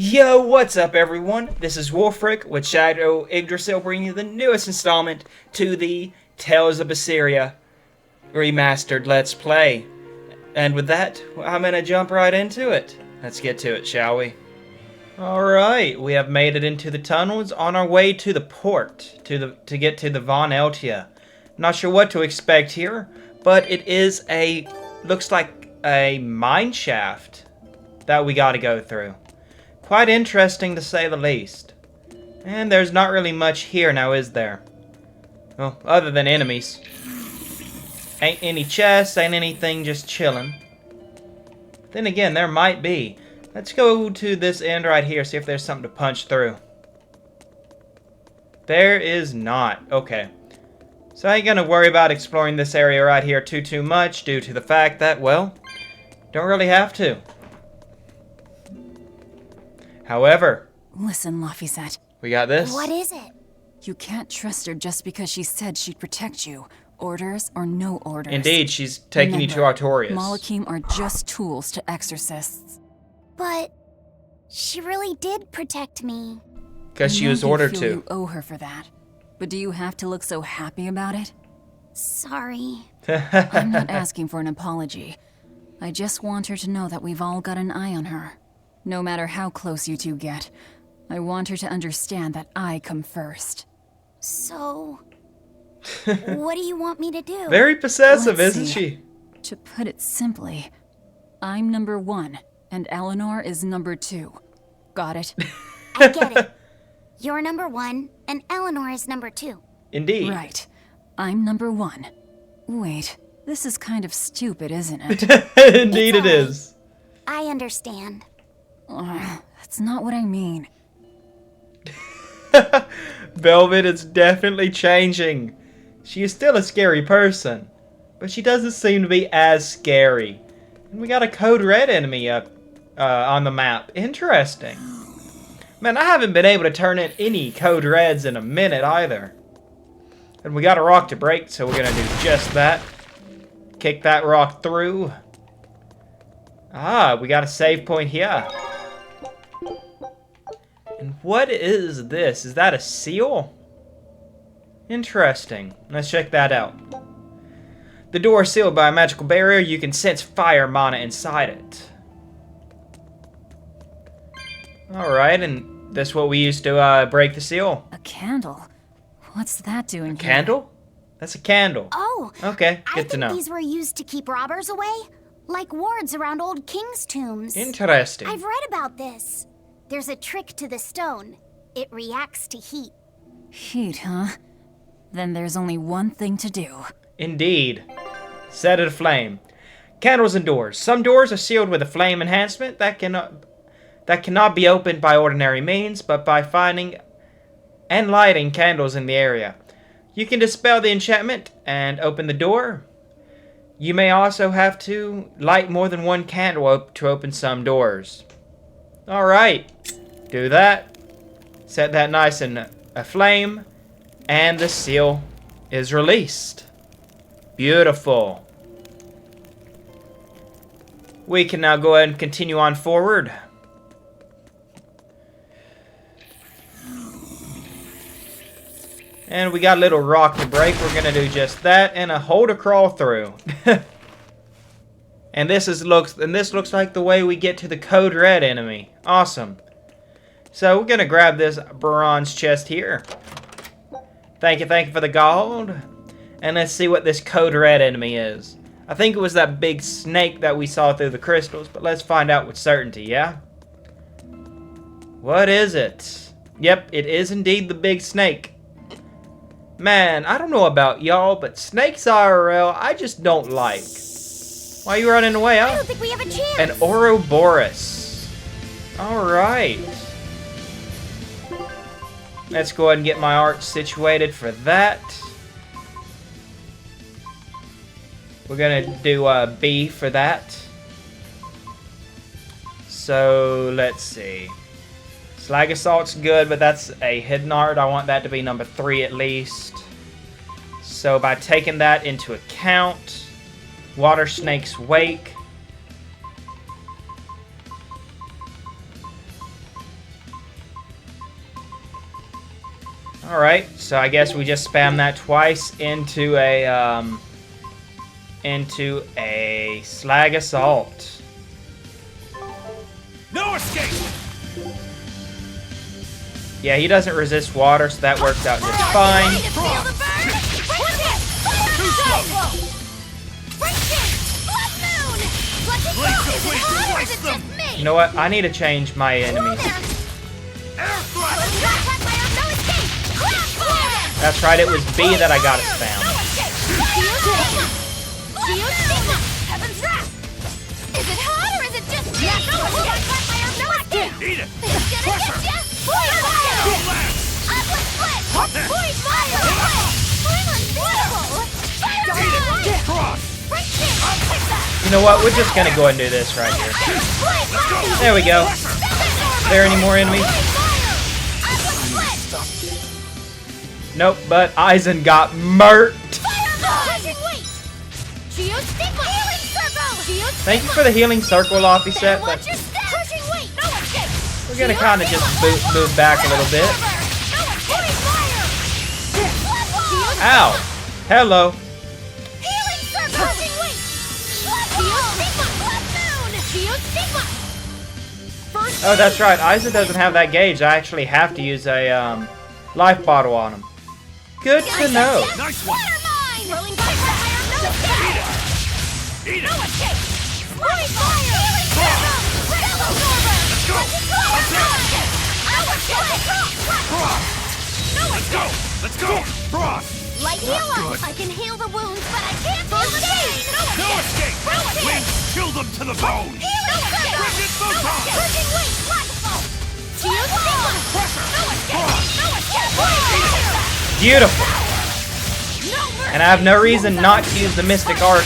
Yo, what's up everyone? This is Wolfric with Shadow Yggdrasil bringing you the newest installment to the Tales of Berseria Remastered Let's Play. And with that, I'm gonna jump right into it. Let's get to it, shall we? Alright, we have made it into the tunnels on our way to the port, to get to the Von Eltia. Not sure what to expect here, but it is looks like a mine shaft that we gotta go through. Quite interesting to say the least. And there's not really much here now, is there? Well, other than enemies. Ain't any chests, ain't anything, just chilling. Then again, there might be. Let's go to this end right here, see if there's something to punch through. There is not. Okay. So I ain't gonna worry about exploring this area right here too much due to the fact that, well, don't really have to. However, listen, Laphicet. We got this. What is it? You can't trust her just because she said she'd protect you. Orders or no orders. Indeed, she's taking you to Artorias. Malachim are just tools to exorcists. But she really did protect me. Because she was ordered to. You owe her for that. But do you have to look so happy about it? Sorry. I'm not asking for an apology. I just want her to know that we've all got an eye on her. No matter how close you two get, I want her to understand that I come first. So, what do you want me to do? Very possessive, Let's isn't see. she? To put it simply, I'm number 1, and Eleanor is number 2. Got it? I get it. You're number 1, and Eleanor is number 2. Indeed. Right. I'm number 1. Wait, this is kind of stupid, isn't it? Indeed it is. I understand. That's not what I mean. Velvet is definitely changing. She is still a scary person, but she doesn't seem to be as scary. And we got a code red enemy up on the map. Interesting. Man, I haven't been able to turn in any code reds in a minute either. And we got a rock to break, so we're gonna do just that. Kick that rock through. Ah, we got a save point here. And what is this? Is that a seal? Interesting. Let's check that out. The door is sealed by a magical barrier. You can sense fire mana inside it. Alright, and that's what we used to break the seal. A candle? What's that doing here? Candle? That's a candle. Oh, Okay, I good to think know. these were used to keep robbers away, like wards around old king's tombs. Interesting. I've read about this. There's a trick to the stone. It reacts to heat. Heat, huh? Then there's only one thing to do. Indeed. Set it aflame. Candles and doors. Some doors are sealed with a flame enhancement that cannot be opened by ordinary means, but by finding and lighting candles in the area. You can dispel the enchantment and open the door. You may also have to light more than one candle to open some doors. Alright. Do that. Set that nice and aflame. And the seal is released. Beautiful. We can now go ahead and continue on forward. And we got a little rock to break. We're going to do just that. And a hole to crawl through. And this looks like the way we get to the code red enemy. Awesome. So we're going to grab this bronze chest here. Thank you for the gold. And let's see what this code red enemy is. I think it was that big snake that we saw through the crystals, but let's find out with certainty, yeah? What is it? Yep, it is indeed the big snake. Man, I don't know about y'all, but snakes IRL, I just don't like. Why are you running away, I huh? don't think we have a chance. An Ouroboros. Alright. Let's go ahead and get my art situated for that. We're gonna do B for that. So, let's see. Slag Assault's good, but that's a hidden art. I want that to be number 3 at least. So by taking that into account, Water Snake's Wake. Alright, so I guess we just spam that twice into a slag assault. No escape! Yeah, he doesn't resist water, so that works out just fine. You know what? I need to change my enemies. That's right, it was B that I got it spam. Is it hot or is it just me? Eat it! You know what? We're just gonna go ahead and do this right here. There we go. Are there any more enemies? Nope, but Eisen got murked. Thank you for the healing circle, Lofty set, but we're gonna kind of just move back a little bit. Ow! Hello. Oh, that's right. Eisen doesn't have that gauge. I actually have to use a life bottle on him. Good to know. Nice one! Eat it! Let's go! Frost! Light heal up! I can heal the wounds, but I can't feel the pain! No escape! Wind, chill them to the bone! Frigid photon! Beautiful. And I have no reason not to use the Mystic Art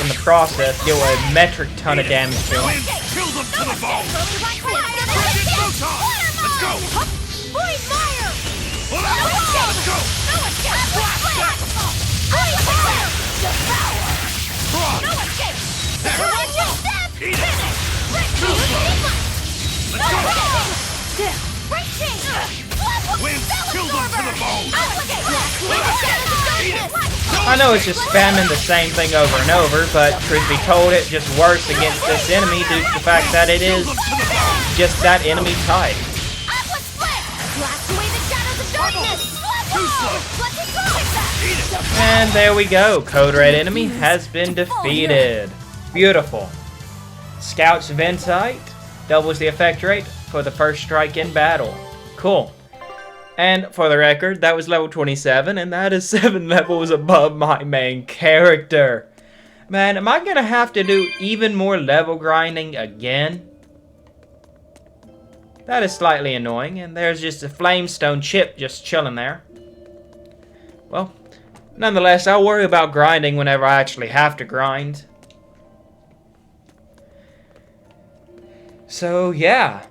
in the process. Deal a metric ton of damage to him. Wind, chill them to the bone! Frigid photon! Let's go! Void fire! Let's go! Eat it! Let's go! Wind, chill them to the bone! Eat it! I know it's just spamming the same thing over and over, but truth be told, it just works against this enemy due to the fact that it is just that enemy type. And there we go. Code Red enemy has been defeated. Beautiful. Scout's Ventite doubles the effect rate for the first strike in battle. Cool. And for the record, that was level 27, and that is 7 levels above my main character. Man, am I going to have to do even more level grinding again? That is slightly annoying, and there's just a flamestone chip just chilling there. Well, nonetheless, I'll worry about grinding whenever I actually have to grind. So, yeah.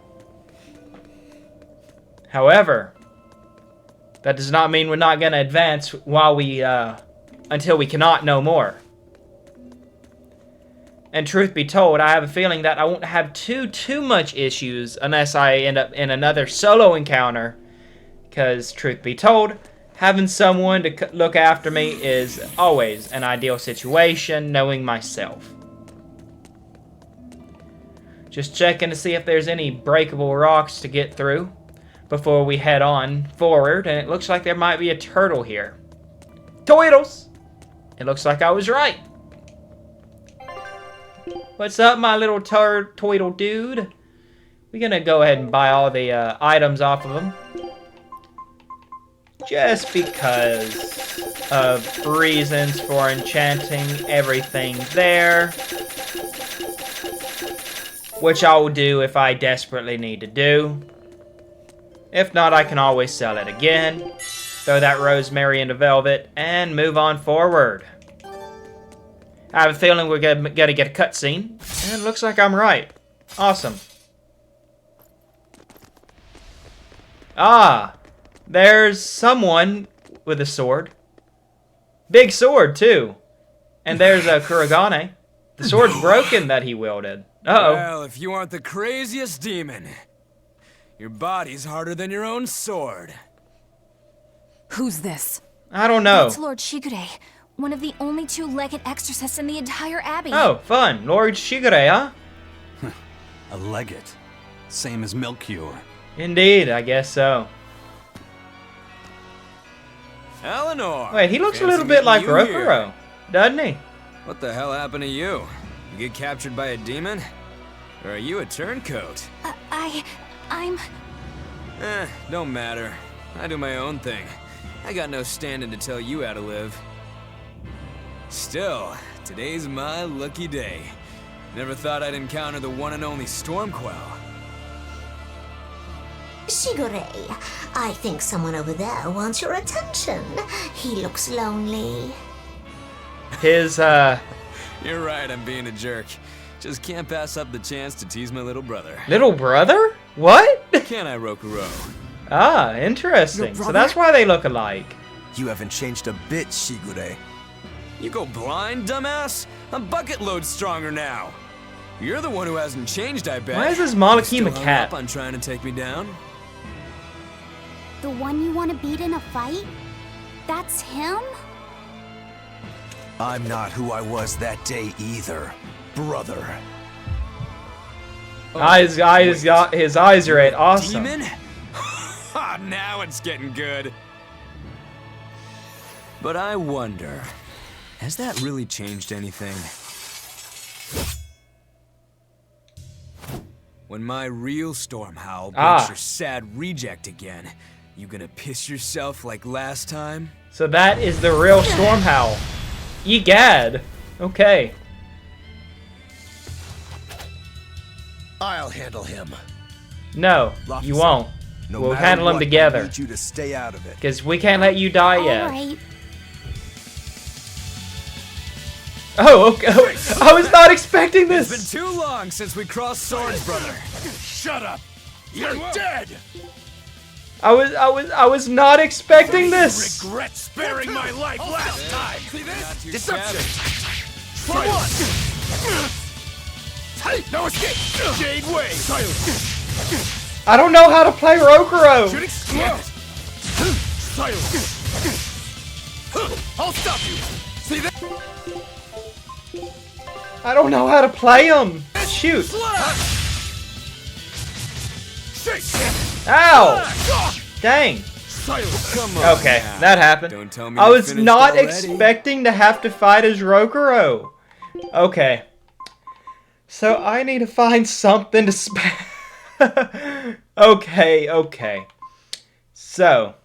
However, that does not mean we're not going to advance while we, until we cannot no more. And truth be told, I have a feeling that I won't have too much issues unless I end up in another solo encounter. Because, truth be told, having someone to look after me is always an ideal situation, knowing myself. Just checking to see if there's any breakable rocks to get through before we head on forward, and it looks like there might be a turtle here. Toidles! It looks like I was right. What's up, my little Toidle dude? We're gonna go ahead and buy all the items off of him. Just because of reasons for enchanting everything there. Which I will do if I desperately need to do. If not, I can always sell it again. Throw that rosemary into velvet and move on forward. I have a feeling we're gonna get a cutscene, and it looks like I'm right. Awesome. Ah, there's someone with a sword. Big sword, too. And there's a Kurogane. The sword's broken that he wielded. Uh-oh. Well, if you aren't the craziest demon, your body's harder than your own sword. Who's this? I don't know. That's Lord Shigure, one of the only two-legged exorcists in the entire abbey. Oh, fun. Lord Shigure, huh? A legate. Same as Melchior. Indeed, I guess so. Eleanor! Wait, he looks a Fancy little bit meeting like you Rokuro, here. doesn't he? What the hell happened to you? You get captured by a demon? Or are you a turncoat? I'm... Don't matter. I do my own thing. I got no standing to tell you how to live. Still, today's my lucky day. Never thought I'd encounter the one and only Stormquell. Shigure, I think someone over there wants your attention. He looks lonely. His, You're right, I'm being a jerk. Just can't pass up the chance to tease my little brother. little brother? What? Can I, Rokuro? Ah, interesting. So that's why they look alike. You haven't changed a bit, Shigure. You go blind, dumbass? I'm bucket load stronger now. You're the one who hasn't changed, I bet. Why is this You Malakima still hung cat? up on trying to take me down? The one you want to beat in a fight? That's him? I'm not who I was that day either, brother. His eyes are at awesome. Demon? Ha, now it's getting good. But I wonder, has that really changed anything? When my real Stormhowl breaks your sad reject again, you gonna piss yourself like last time? So that is the real Stormhowl. Egad. Okay. I'll handle him. No, you won't. No We'll matter handle them what, I together. need you to stay out of it. Because we can't let you die yet. Alright. Oh, okay. I was not expecting It's been this. too long since we crossed swords, brother. Shut up! You're dead! I was not expecting this. Regret sparing my life last time! See this? Deception! For what? No escape! Jade Way! Silence! I don't know how to play Rokuro. Shooting Silence! I'll stop you! See that? I don't know how to play him. Shoot. Shake! Ow. Dang. Silence! Come on Okay, now. that happened. Don't tell me I you're was finished not already. expecting to have to fight as Rokuro. Okay. So I need to find something to okay. So,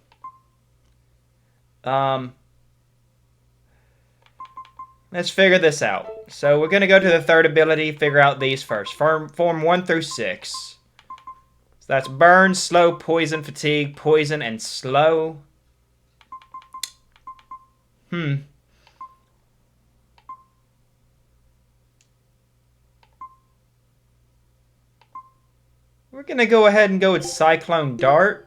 let's figure this out. So we're gonna go to the third ability, figure out these first. Form 1 through 6. So that's burn, slow, poison, fatigue, poison, and slow. We're gonna go ahead and go with Cyclone Dart.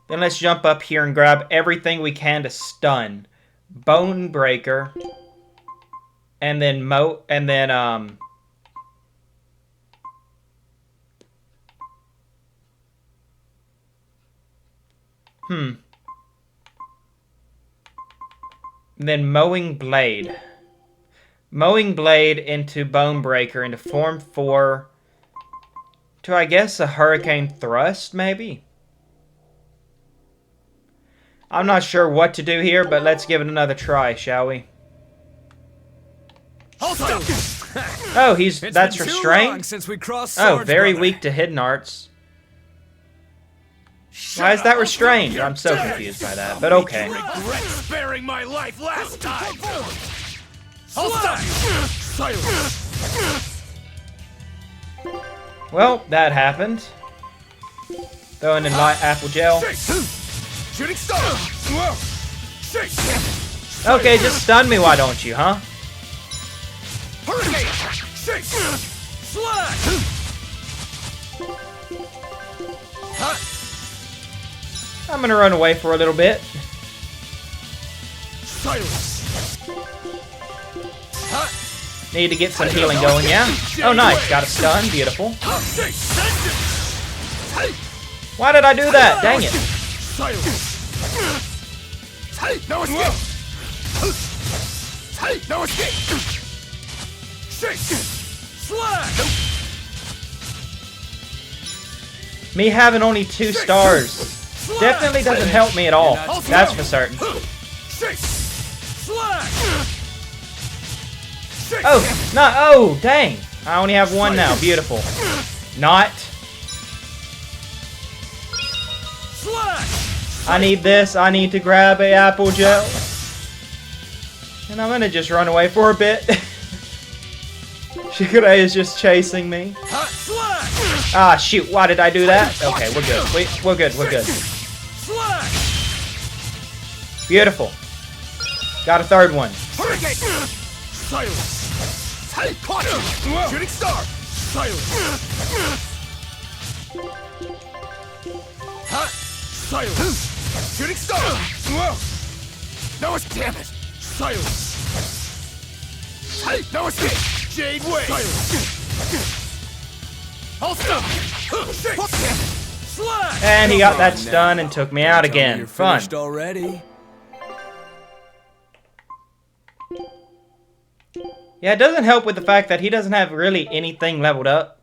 Then let's jump up here and grab everything we can to stun. Bone Breaker. And then then Mowing Blade. Mowing Blade into Bone Breaker into Form 4 to, I guess, a Hurricane Thrust, maybe? I'm not sure what to do here, but let's give it another try, shall we? Oh, It's that's been too long restrained? since we crossed Oh, swords, very brother. weak to hidden arts. Why is that restrained? I'm so confused by that, but okay. Regret sparing my life last time! I'll stop you! Silence! Well, that happened. Throwing in light apple gel. Shake! Shooting star! Whoa! Shake! Okay, just stun me, why don't you, huh? Hurricane! Shake! Slash! I'm gonna run away for a little bit. Silence! Need to get some healing going, yeah? Oh, nice. Got a stun. Beautiful. Shake! Why did I do that? Dang it. Silence! No escape! No escape! Shake! Slash! Me having only 2 stars definitely doesn't help me at all. That's for certain. Shake! Slash! Oh, no, oh, dang. I only have 1 now. Beautiful. Not. I need this. I need to grab a apple gel. And I'm gonna just run away for a bit. Shigure is just chasing me. Ah, shoot. Why did I do that? Okay, we're good. We're good. We're good. Beautiful. Got a 3rd one. Silence! Shooting star! Silence! Silence! Shooting star! No, damn it! Silence! No escape! Jade Way! Silence! I'll stop! Slash! And he got that stun and took me out again. Fun. Already. Yeah, it doesn't help with the fact that he doesn't have really anything leveled up.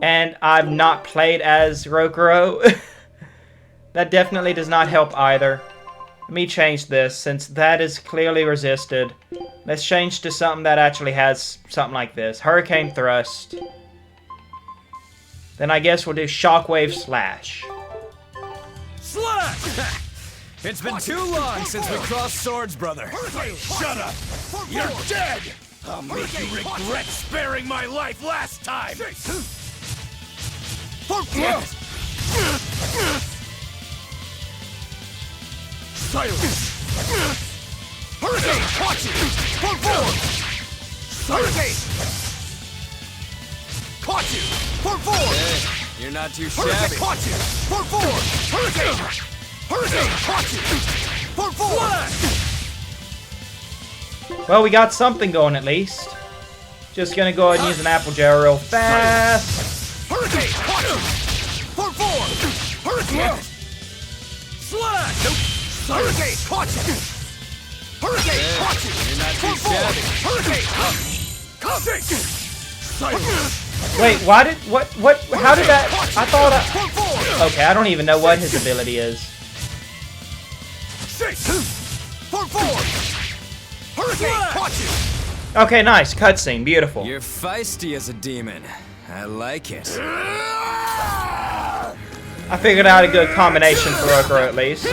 And I've not played as Rokuro. That definitely does not help either. Let me change this, since that is clearly resisted. Let's change to something that actually has something like this. Hurricane Thrust. Then I guess we'll do Shockwave Slash. Slash! It's been too long since we crossed swords, brother. Shut up! You're dead! I'll make you regret sparing my life last time! Damn it! Silence! Hurricane! Watch it! Forward! Hurricane! Caught you! Forward! Hey, you're not too shabby. Hurricane! Caught you! Forward! Hurricane! Hurricane! Caught you! Forward! Well, we got something going at least. Just gonna go ahead and use an apple gel real fast. Hurricane! Caught you! Forward! Hurricane! Slash! Nope! Hurricane! Caught you! Hurricane! Caught you! You're not too Forward! shabby. Hurricane! Silence! Wait, why did, how did that, I thought okay, I don't even know what his ability is. Forward! Hurricane! Caught you! Okay, nice, cutscene, beautiful. You're feisty as a demon. I like it. I figured out a good combination for Rokuro at least.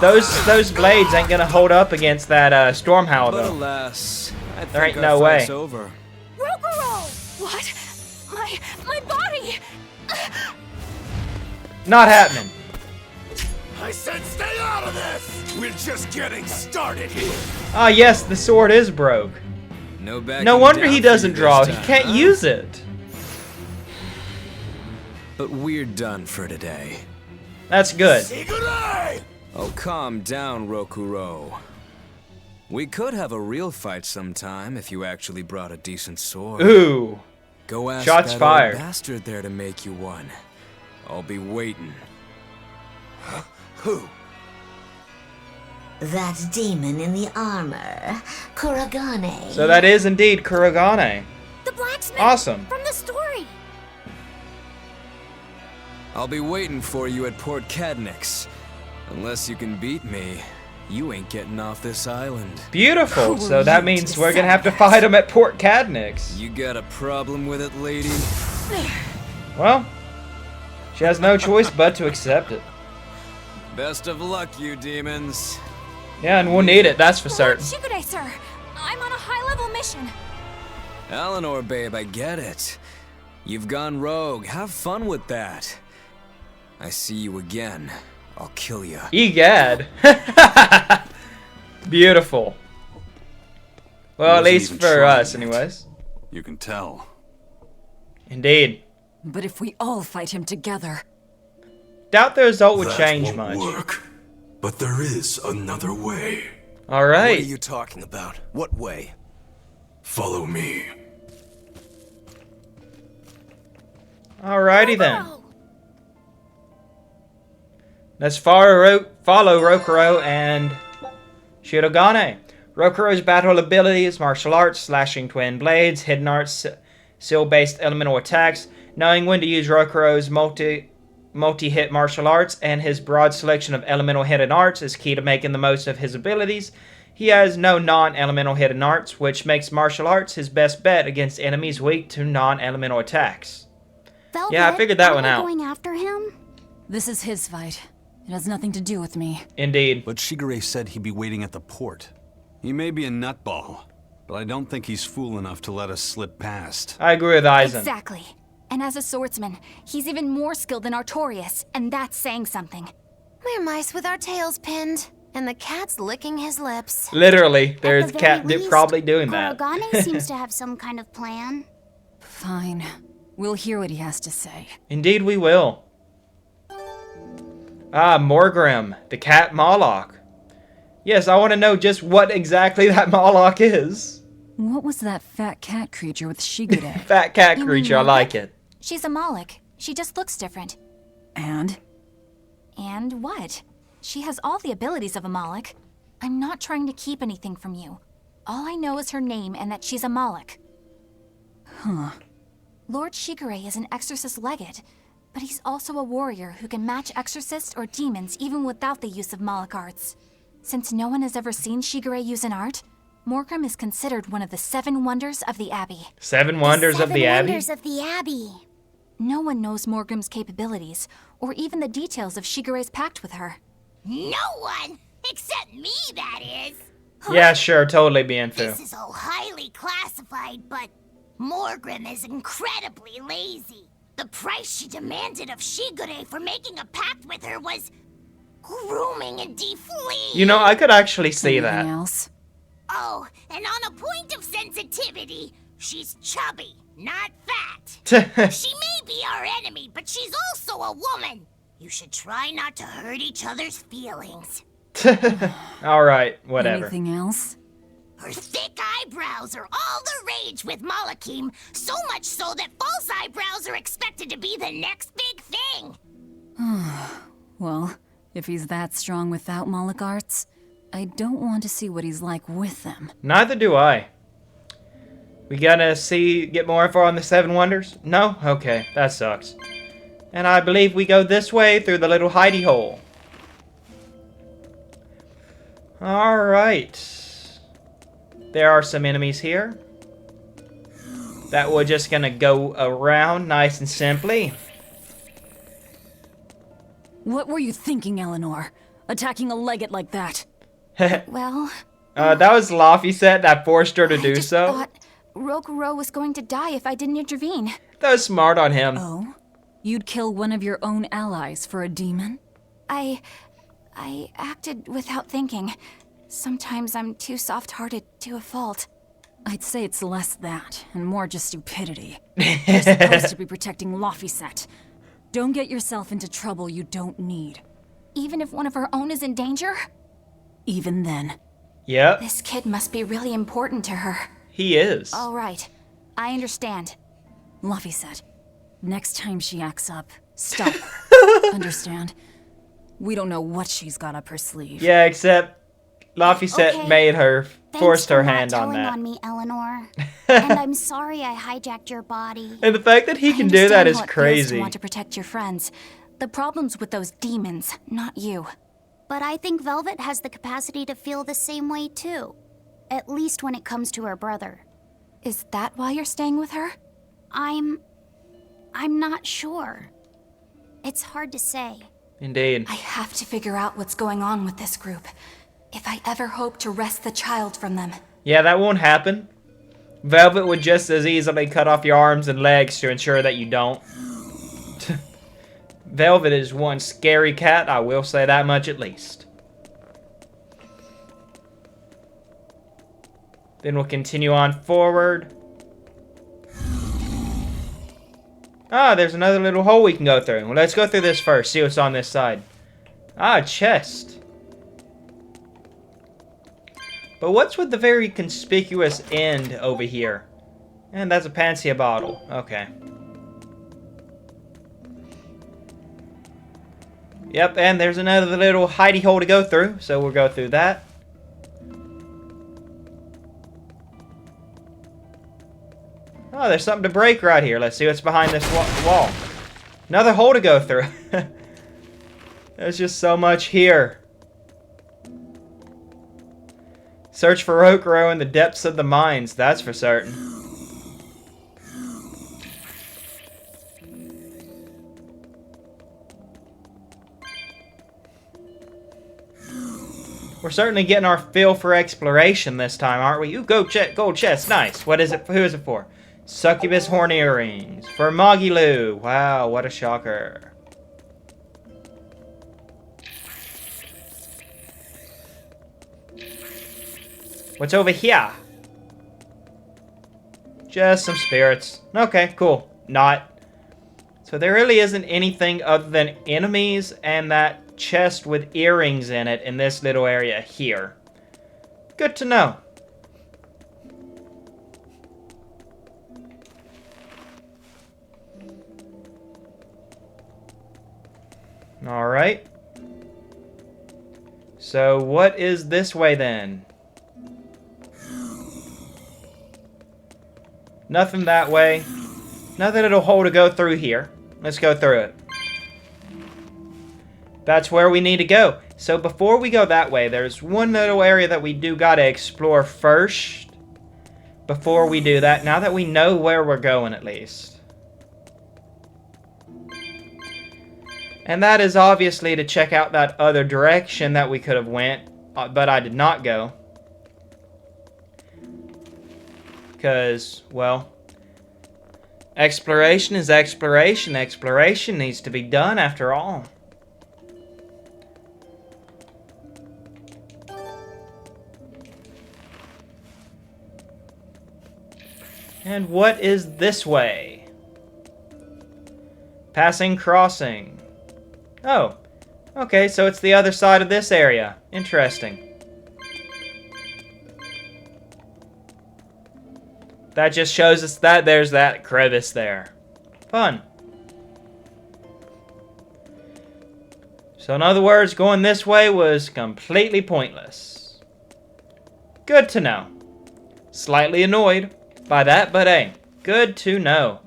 Those blades ain't gonna hold up against that Storm Howl But though. alas, I There ain't think our no way. fight's over. Rokuro! What? My body! Not happening. I said stay out of this! We're just getting started here! Ah yes, the sword is broke. No backing No wonder down he for doesn't you draw, this he time, can't huh? use it. But we're done for today. That's good. Say goodbye! Oh, calm down, Rokuro. We could have a real fight sometime if you actually brought a decent sword. Ooh. Go ask Shots that fired. old bastard there to make you one. I'll be waiting. Who? That demon in the armor, Kuragane. So that is indeed Kuragane. The blacksmith! Awesome. From the story! I'll be waiting for you at Port Cadnix. Unless you can beat me, you ain't getting off this island. Beautiful. Who So are that you means to we're gonna have to decide fight him at Port Cadnix. You got a problem with it, lady? Well, she has no choice but to accept it. Best of luck, you demons. Yeah, and we'll need it, that's for certain. Shigure, sir! I'm on a high-level mission. Eleanor, babe, I get it. You've gone rogue. Have fun with that. I see you again. I'll kill you. Egad. Beautiful. Well, at Wasn't least even for trying us, it. anyways. You can tell. Indeed. But if we all fight him together... Doubt the result would That change won't much. work. But there is another way. Alright. What are you talking about? What way? Follow me. Alrighty then. Let's follow Rokuro and Shirogane. Rokuro's battle abilities: martial arts, slashing twin blades, hidden arts, seal-based elemental attacks. Knowing when to use Rokuro's multi-hit martial arts and his broad selection of elemental hidden arts is key to making the most of his abilities. He has no non-elemental hidden arts, which makes martial arts his best bet against enemies weak to non-elemental attacks. Velvet, Yeah, I figured that one out. Going after him? This is his fight. It has nothing to do with me. Indeed. But Shigure said he'd be waiting at the port. He may be a nutball, but I don't think he's fool enough to let us slip past. I agree with Aizen. Exactly. And as a swordsman, he's even more skilled than Artorias, and that's saying something. We're mice with our tails pinned, and the cat's licking his lips. Literally, At there's the a cat very least, probably doing that. Kurogane seems to have some kind of plan. Fine. We'll hear what he has to say. Indeed we will. Ah, Morgrim, the cat Moloch. Yes, I want to know just what exactly that Moloch is. What was that fat cat creature with Shigure? Fat cat You creature, I mean like Moloch? it. She's a Moloch. She just looks different. And? And what? She has all the abilities of a Moloch. I'm not trying to keep anything from you. All I know is her name and that she's a Moloch. Huh. Lord Shigure is an exorcist legate, but he's also a warrior who can match exorcists or demons even without the use of Moloch arts. Since no one has ever seen Shigure use an art, Morgrim is considered one of the 7 wonders of the Abbey. 7 wonders of the Abbey? Wonders of the Abbey. No one knows Morgrim's capabilities, or even the details of Shigure's pact with her. No one! Except me, that is! Yeah, sure, totally being This true. is all highly classified, but Morgrim is incredibly lazy. The price she demanded of Shigure for making a pact with her was grooming and defleeing. You know, I could actually see Anything that. else? Oh, and on a point of sensitivity, she's chubby, not fat. She may be our enemy, but she's also a woman. You should try not to hurt each other's feelings. Alright, whatever. Anything else? Her thick eyebrows are all the rage with Malakim, so much so that false eyebrows are expected to be the next big thing. Well, if he's that strong without Moloch arts, I don't want to see what he's like with them. Neither do I. We gotta get more info on the 7 wonders? No? Okay, that sucks. And I believe we go this way through the little hidey hole. Alright. There are some enemies here. That we're just gonna go around nice and simply. What were you thinking, Eleanor? Attacking a legate like that? Well, That was Laphicet that forced her to I do just so. thought Rokuro was going to die if I didn't intervene. That was smart on him. Oh? You'd kill one of your own allies for a demon? I acted without thinking. Sometimes I'm too soft-hearted to a fault. I'd say it's less that, and more just stupidity. You're supposed to be protecting Laphicet. Don't get yourself into trouble you don't need. Even if one of our own is in danger? Even then. Yep, This kid must be really important to her. he is. All right. I understand. Laphicet, next time she acts up, stop her. Understand? We don't know what she's got up her sleeve. Yeah, except Laphicet Okay. made her, forced her Thanks for hand not on telling that. on me, Eleanor. And I'm sorry I hijacked your body. And the fact that he I can do that understand is how it feels to crazy. want to protect your friends. The problem's with those demons, not you. But I think Velvet has the capacity to feel the same way too. At least when it comes to her brother. Is that why you're staying with her? I'm not sure. It's hard to say. Indeed. I have to figure out what's going on with this group. If I ever hope to wrest the child from them. Yeah, that won't happen. Velvet would just as easily cut off your arms and legs to ensure that you don't. Velvet is one scary cat, I will say that much at least. Then we'll continue on forward. Ah, there's another little hole we can go through. Well, let's go through this first, see what's on this side. Ah, a chest. But what's with the very conspicuous end over here? And that's a Panacea bottle. Okay. Yep, and there's another little hidey hole to go through, so we'll go through that. Oh, there's something to break right here. Let's see what's behind this wall. Another hole to go through. There's just so much here. Search for Rokuro in the depths of the mines, that's for certain. We're certainly getting our fill for exploration this time, aren't we? Ooh, gold chest, nice. What is it? Who is it for? Succubus horn earrings. For Magilu. Wow, what a shocker. What's over here? Just some spirits. Okay, cool. Not. So there really isn't anything other than enemies and that chest with earrings in it in this little area here. Good to know. Alright. So what is this way then? Nothing that way. Another little hole to go through here. Let's go through it. That's where we need to go. So before we go that way, there's one little area that we do gotta explore first. Before we do that, now that we know where we're going at least. And that is obviously to check out that other direction that we could have went, but I did not go. Because, well, exploration is exploration. Exploration needs to be done after all. And what is this way? Passing crossing. Oh, okay, so it's the other side of this area. Interesting. That just shows us that there's that crevice there. Fun. So in other words, going this way was completely pointless. Good to know. Slightly annoyed by that, but hey, good to know.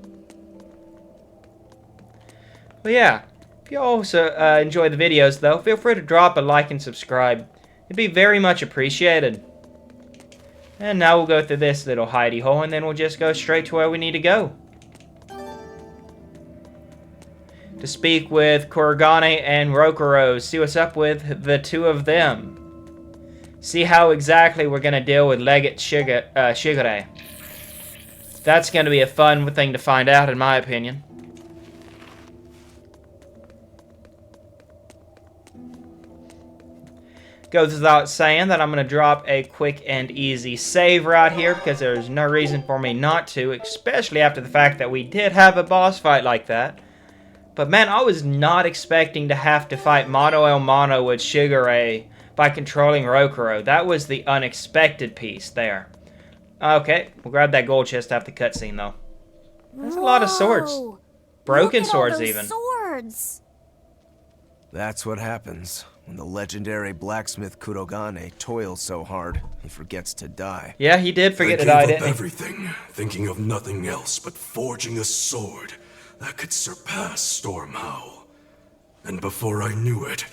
But yeah, if you also enjoy the videos though, feel free to drop a like and subscribe. It'd be very much appreciated. And now we'll go through this little hidey hole, and then we'll just go straight to where we need to go. To speak with Kurogane and Rokuro, see what's up with the two of them. See how exactly we're going to deal with Legate Shigure. That's going to be a fun thing to find out, in my opinion. Goes without saying that I'm going to drop a quick and easy save right here because there's no reason for me not to, especially after the fact that we did have a boss fight like that. But man, I was not expecting to have to fight mano a mano with Shigure by controlling Rokuro. That was the unexpected piece there. Okay, we'll grab that gold chest after the cutscene though. That's a lot of swords. Broken swords even. Swords. That's what happens when the legendary blacksmith Kurogane toils so hard, he forgets to die. Yeah, he did forget to die, didn't he? Everything, thinking of nothing else but forging a sword that could surpass Stormhowl. And before I knew it...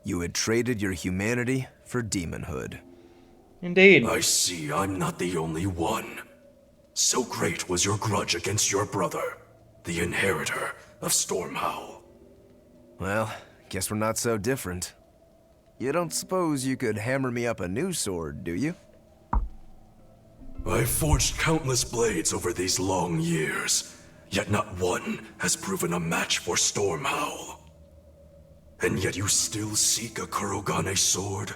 You had traded your humanity for demonhood. Indeed. I see I'm not the only one. So great was your grudge against your brother, the inheritor of Stormhowl. Well, guess we're not so different. You don't suppose you could hammer me up a new sword, do you? I've forged countless blades over these long years, yet not one has proven a match for Stormhowl. And yet you still seek a Kurogane sword?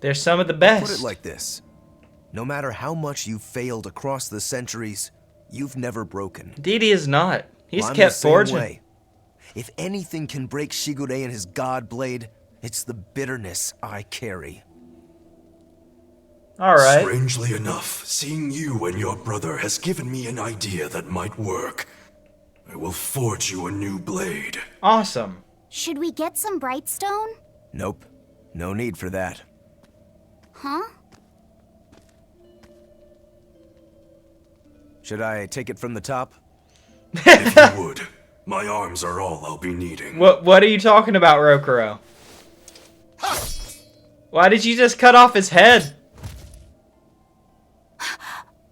They're some of the best. Put it like this. No matter how much you've failed across the centuries, you've never broken. Indeed he is not. He's Well, I'm kept the same forging. way. If anything can break Shigure and his god blade, it's the bitterness I carry. Alright. Strangely enough, seeing you and your brother has given me an idea that might work. I will forge you a new blade. Awesome. Should we get some Brightstone? Nope. No need for that. Huh? Should I take it from the top? If you would. My arms are all I'll be needing. What are you talking about, Rokuro? Why did you just cut off his head?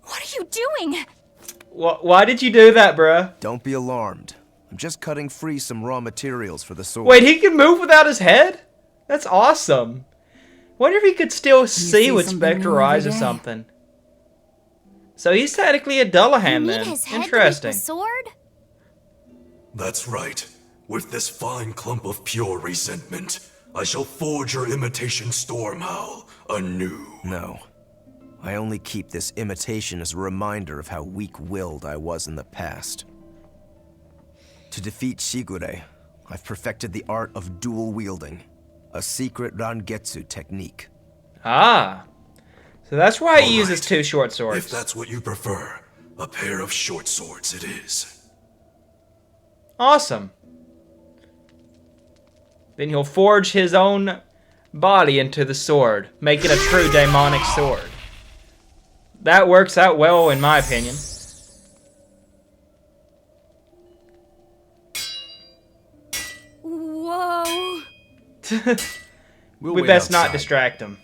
What are you doing? Why did you do that, bruh? Don't be alarmed. I'm just cutting free some raw materials for the sword. Wait, he can move without his head? That's awesome. Wonder if he could still see with Spectral Eyes or something. So he's technically a Dullahan then. His head Interesting. with the sword? That's right. With this fine clump of pure resentment, I shall forge your imitation Stormhowl anew. No. I only keep this imitation as a reminder of how weak-willed I was in the past. To defeat Shigure, I've perfected the art of dual wielding, a secret Rangetsu technique. Ah. So that's why he All uses right. 2 short swords. If that's what you prefer, a pair of short swords it is. Awesome. Then he'll forge his own body into the sword, making a true demonic sword. That works out well, in my opinion. Whoa. We best not distract him.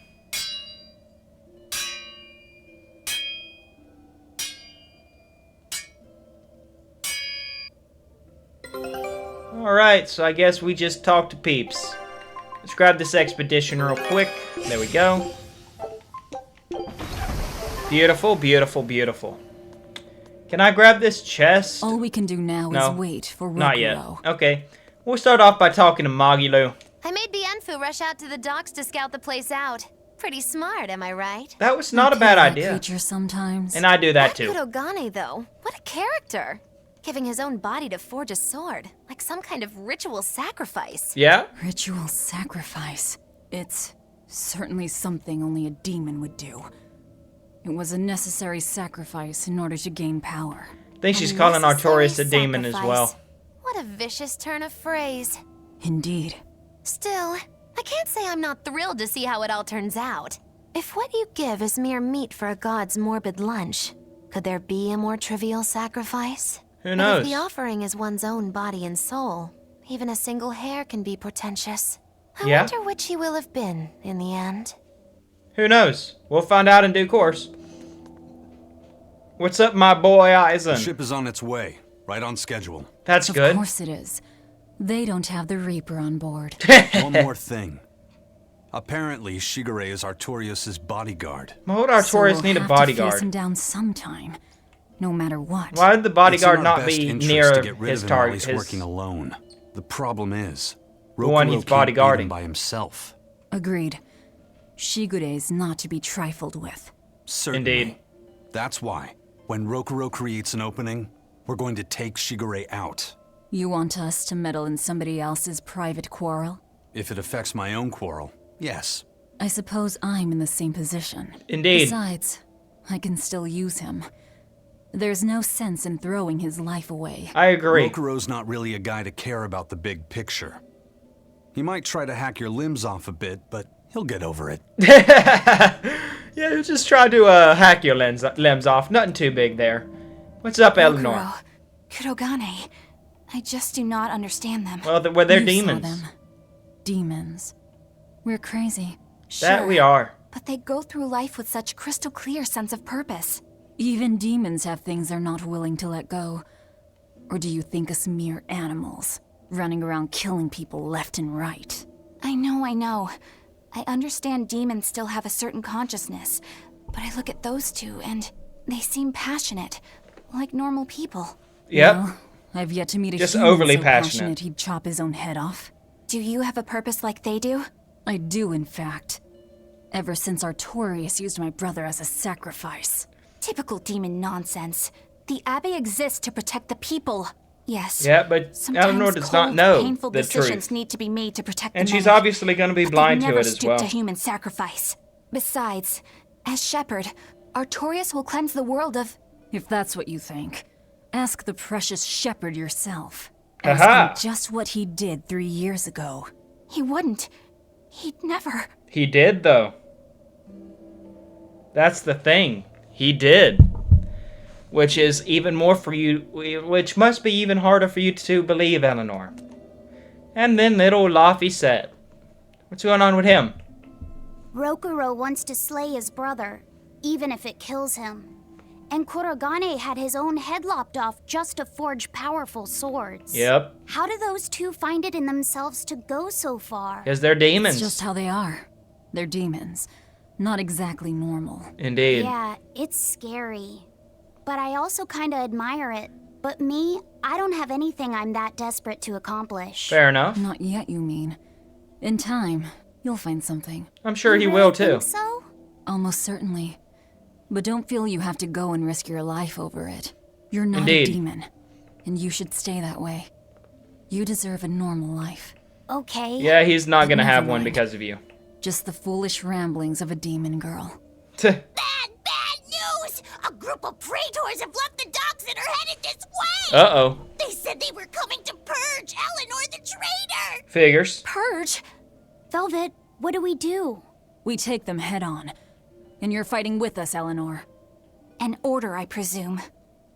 Alright, so I guess we just talk to peeps. Let's grab this expedition real quick. There we go. Beautiful, beautiful, beautiful. Can I grab this chest? All we can do now No, is wait for Rokuro. Not yet. Okay. We'll start off by talking to Magilu. I made Bienfu rush out to the docks to scout the place out. Pretty smart, am I right? That was not a bad idea. Creature sometimes. And I do that too. Kurogane, though, what a character! Giving his own body to forge a sword, like some kind of ritual sacrifice. Yeah? Ritual sacrifice. It's certainly something only a demon would do. It was a necessary sacrifice in order to gain power. I think she's calling Artorias a demon as well. What a vicious turn of phrase. Indeed. Still, I can't say I'm not thrilled to see how it all turns out. If what you give is mere meat for a god's morbid lunch, could there be a more trivial sacrifice? Who But knows? if the offering is one's own body and soul, even a single hair can be portentous. I Yeah? wonder which he will have been in the end. Who knows? We'll find out in due course. What's up, my boy The Eisen? ship is on its way, right on schedule. That's Of good. course it is. They don't have the Reaper on board. One more thing. Apparently, Shigure is Artorias' bodyguard. Why would Artorias So need a we'll have to face bodyguard? him down sometime, no matter what. Why would the It's in bodyguard our not best be interest near to get rid his of him while target? he's working alone. The problem is, The one Rokuro he's can't beat him bodyguarding. by himself. Agreed. Shigure is not to be trifled with. Certainly. Indeed. That's why, when Rokuro creates an opening, we're going to take Shigure out. You want us to meddle in somebody else's private quarrel? If it affects my own quarrel, yes. I suppose I'm in the same position. Indeed. Besides, I can still use him. There's no sense in throwing his life away. I agree. Rokuro's not really a guy to care about the big picture. He might try to hack your limbs off a bit, but he'll get over it. Yeah, just try to hack your limbs off. Nothing too big there. What's up, Eleanor? Rokuro, Kurogane. I just do not understand them. Well, they're You saw demons. them. Demons. We're crazy. That Sure, we are. But they go through life with such crystal clear sense of purpose. Even demons have things they're not willing to let go. Or do you think us mere animals, running around killing people left and right? I know. I understand demons still have a certain consciousness, but I look at those two and they seem passionate, like normal people. Yep. Well, I've yet to meet a Just human overly so passionate. he'd chop his own head off. Do you have a purpose like they do? I do, in fact. Ever since Artorias used my brother as a sacrifice. Typical demon nonsense. The Abbey exists to protect the people. Yes. Yeah, but Sometimes Eleanor does cold, not know painful the decisions truth. need to be made to protect And the she's many. obviously going to be But blind they to never it as stoop well. to human sacrifice. Besides, As Shepherd, Artorias will cleanse the world of... If that's what you think, ask the precious Shepherd yourself. Aha! Ask him just what he did 3 years ago. He wouldn't. He'd never... He did, though. That's the thing. He did. Which is even more for you, which must be even harder for you to believe, Eleanor. And then little Laphicet. What's going on with him? Rokuro wants to slay his brother, even if it kills him. And Kurogane had his own head lopped off just to forge powerful swords. Yep. How do those two find it in themselves to go so far? Because they're demons. It's just how they are. They're demons. Not exactly normal. Indeed. Yeah, it's scary. But I also kinda admire it. But me, I don't have anything I'm that desperate to accomplish. Fair enough. Not yet, you mean. In time, you'll find something. I'm sure he You will really too. think so? Almost certainly. But don't feel you have to go and risk your life over it. You're not Indeed. a demon, and you should stay that way. You deserve a normal life. Okay. Yeah, he's not gonna Never have one mind. because of you. Just the foolish ramblings of a demon girl. Bad news! A group of praetors have left the docks and are headed this way! Uh-oh. They said they were coming to purge Eleanor the traitor! Figures. Purge? Velvet, what do we do? We take them head on. And you're fighting with us, Eleanor. An order, I presume.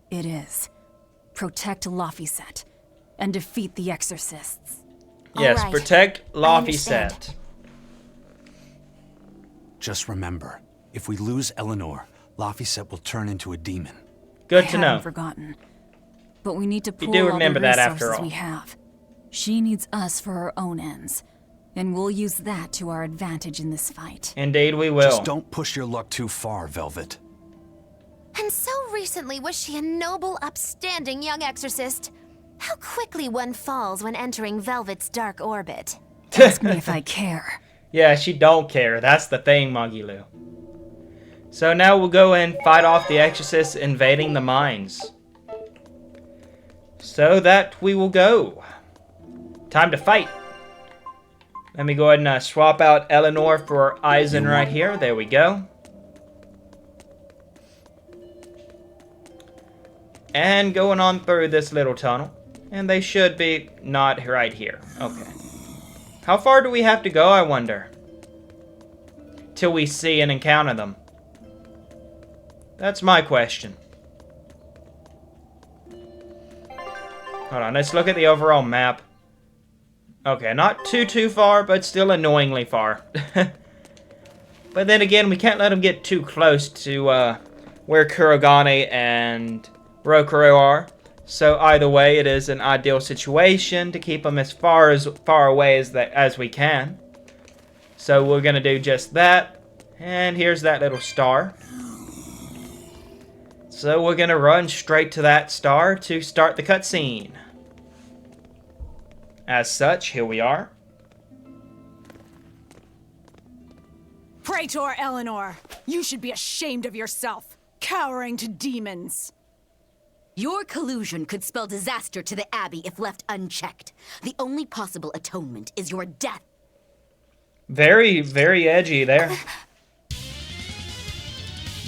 It is. Protect Laphicet and defeat the exorcists. Yes, right. protect I understand. Laphicet. Just remember, if we lose Eleanor, Laphicet will turn into a demon. Good I to know. haven't forgotten. But we need to You pool do all remember the that resources after all. we have. She needs us for her own ends. And we'll use that to our advantage in this fight. Indeed we will. Just don't push your luck too far, Velvet. And so recently was she a noble, upstanding young exorcist. How quickly one falls when entering Velvet's dark orbit. Ask me if I care. Yeah, she don't care. That's the thing, Magilu. So now we'll go and fight off the exorcists invading the mines. So that we will go. Time to fight. Let me go ahead and swap out Eleanor for Eisen right here. There we go. And going on through this little tunnel. And they should be not right here. Okay. How far do we have to go, I wonder? Till we see and encounter them. That's my question. Hold on, let's look at the overall map. Okay, not too far, but still annoyingly far. But then again, we can't let them get too close to where Kurogane and Rokuro are. So either way, it is an ideal situation to keep them as far away as we can. So we're gonna do just that. And here's that little star. So we're gonna run straight to that star to start the cutscene. As such, here we are. Praetor Eleanor, you should be ashamed of yourself, cowering to demons. Your collusion could spell disaster to the Abbey if left unchecked. The only possible atonement is your death. Very, very edgy there.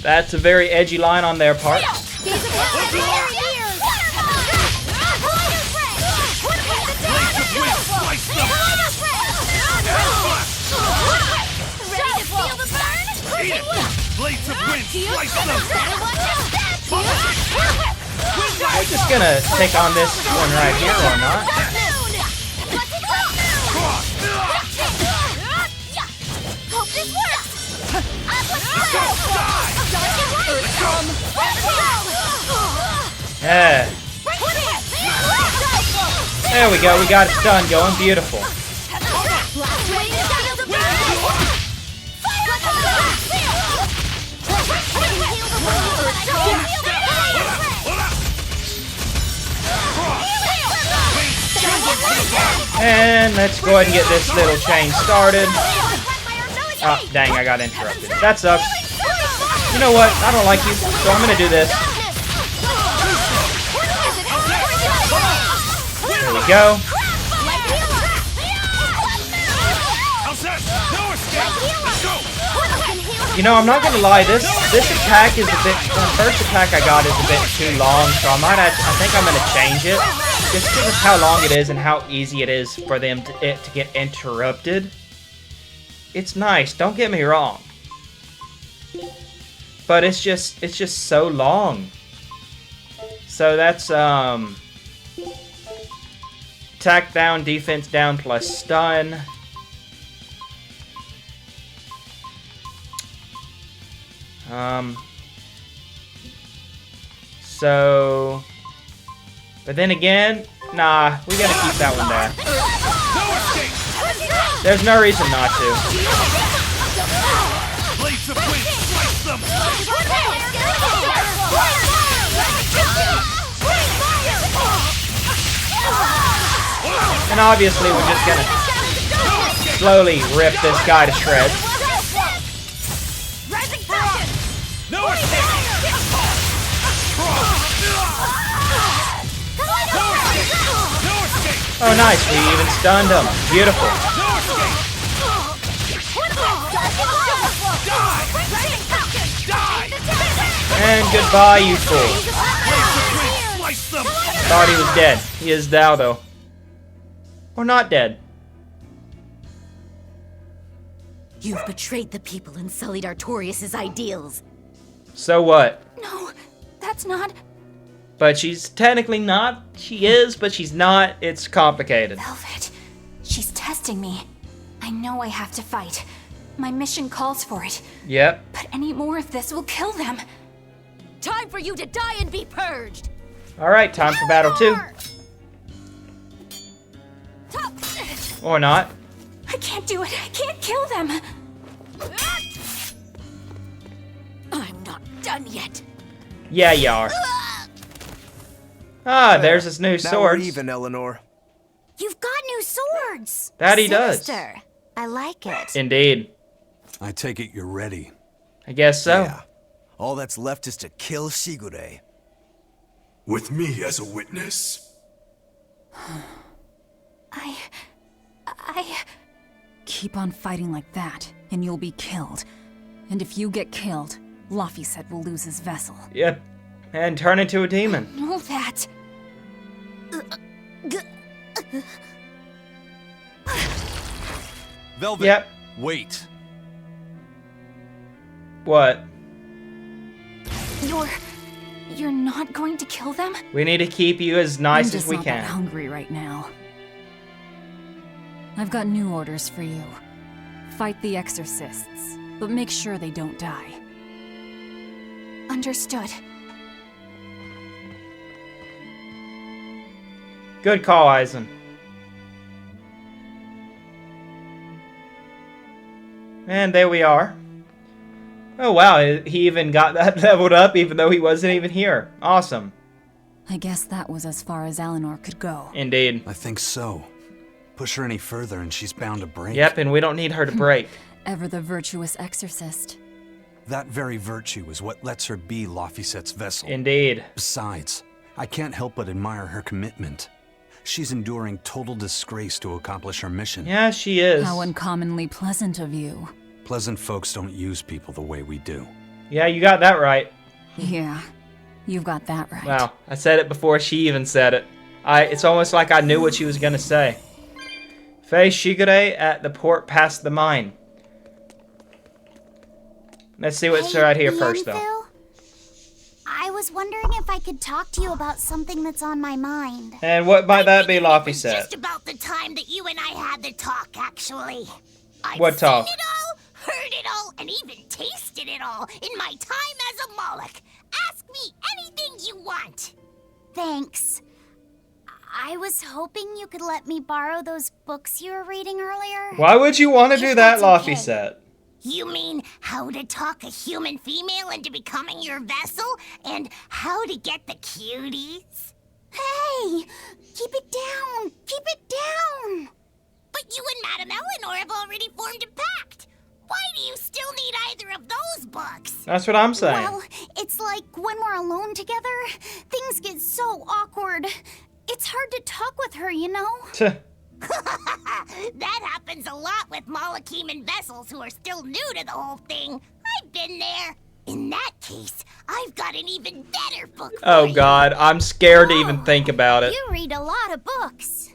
That's a very edgy line on their part. We're just gonna take on this one right here, or not? Hope this works! Yeah. There we go, we got a stun going, beautiful. And let's go ahead and get this little chain started. Oh, dang, I got interrupted. That sucks. You know what? I don't like you, so I'm gonna do this. There we go. You know, I'm not gonna lie, this attack is a bit, the first attack I got is a bit too long, so I think I'm gonna change it. Just because of how long it is and how easy it is for them to get interrupted. It's nice, don't get me wrong. But it's just so long. So that's, attack down, defense down, plus stun. So... But then again, nah, we gotta keep that one there. There's no reason not to. And obviously we're just gonna slowly rip this guy to shreds. Oh nice, we even stunned him. Beautiful. And goodbye, you fool. Thought he was dead. He is now, though. Or not dead. You've betrayed the people and sullied Artorias' ideals. So what? No, that's not... But she's technically not. She is, but she's not. It's complicated. Velvet, she's testing me. I know I have to fight. My mission calls for it. Yep. But any more of this will kill them. Time for you to die and be purged! Alright, time for battle 2. Or not. I can't do it. I can't kill them. I'm not done yet. Yeah, you are. Ah, there's his new Now we're swords. even, Eleanor. You've got new swords. That he does. Sinister. I like it. Indeed. I take it you're ready. I guess so. Yeah. All that's left is to kill Shigure. With me as a witness. I... Keep on fighting like that, and you'll be killed. And if you get killed, Laphicet will lose his vessel. Yep. And turn into a demon. know that. Velvet, Yep. wait. What? You're not going to kill them? We need to keep you as nice I'm just as we not can. that hungry right now. I've got new orders for you. Fight the exorcists, but make sure they don't die. Understood. Good call, Eisen. And there we are. Oh wow, he even got that leveled up even though he wasn't even here. Awesome. I guess that was as far as Eleanor could go. Indeed. I think so. Push her any further and she's bound to break. Yep, and we don't need her to break. Ever the virtuous exorcist. That very virtue is what lets her be Laphicet's vessel. Indeed. Besides, I can't help but admire her commitment. She's enduring total disgrace to accomplish her mission. Yeah, she is. How uncommonly pleasant of you. Pleasant folks don't use people the way we do. Yeah, you got that right. Yeah, you've got that right. Wow, I said it before she even said it. It's almost like I knew what she was gonna say. Face Shigure at the port past the mine. Let's see what's right here first, though. Phil, I was wondering if I could talk to you about something that's on my mind. And what might that be, Laphicet? Just about the time that you and I had the talk, actually. I've What talk? seen it all, heard it all, and even tasted it all in my time as a Moloch. Ask me anything you want. Thanks. I was hoping you could let me borrow those books you were reading earlier. Why would you want to do If that, that's okay. Laphicet? You mean how to talk a human female into becoming your vessel? And how to get the cuties? Hey! Keep it down! Keep it down! But you and Madame Eleanor have already formed a pact. Why do you still need either of those books? That's what I'm saying. Well, it's like when we're alone together, things get so awkward. It's hard to talk with her, you know? That happens a lot with Molocheman vessels who are still new to the whole thing. I've been there? In that case, I've got an even better book for Oh you. God, I'm scared to even think about it. You read a lot of books.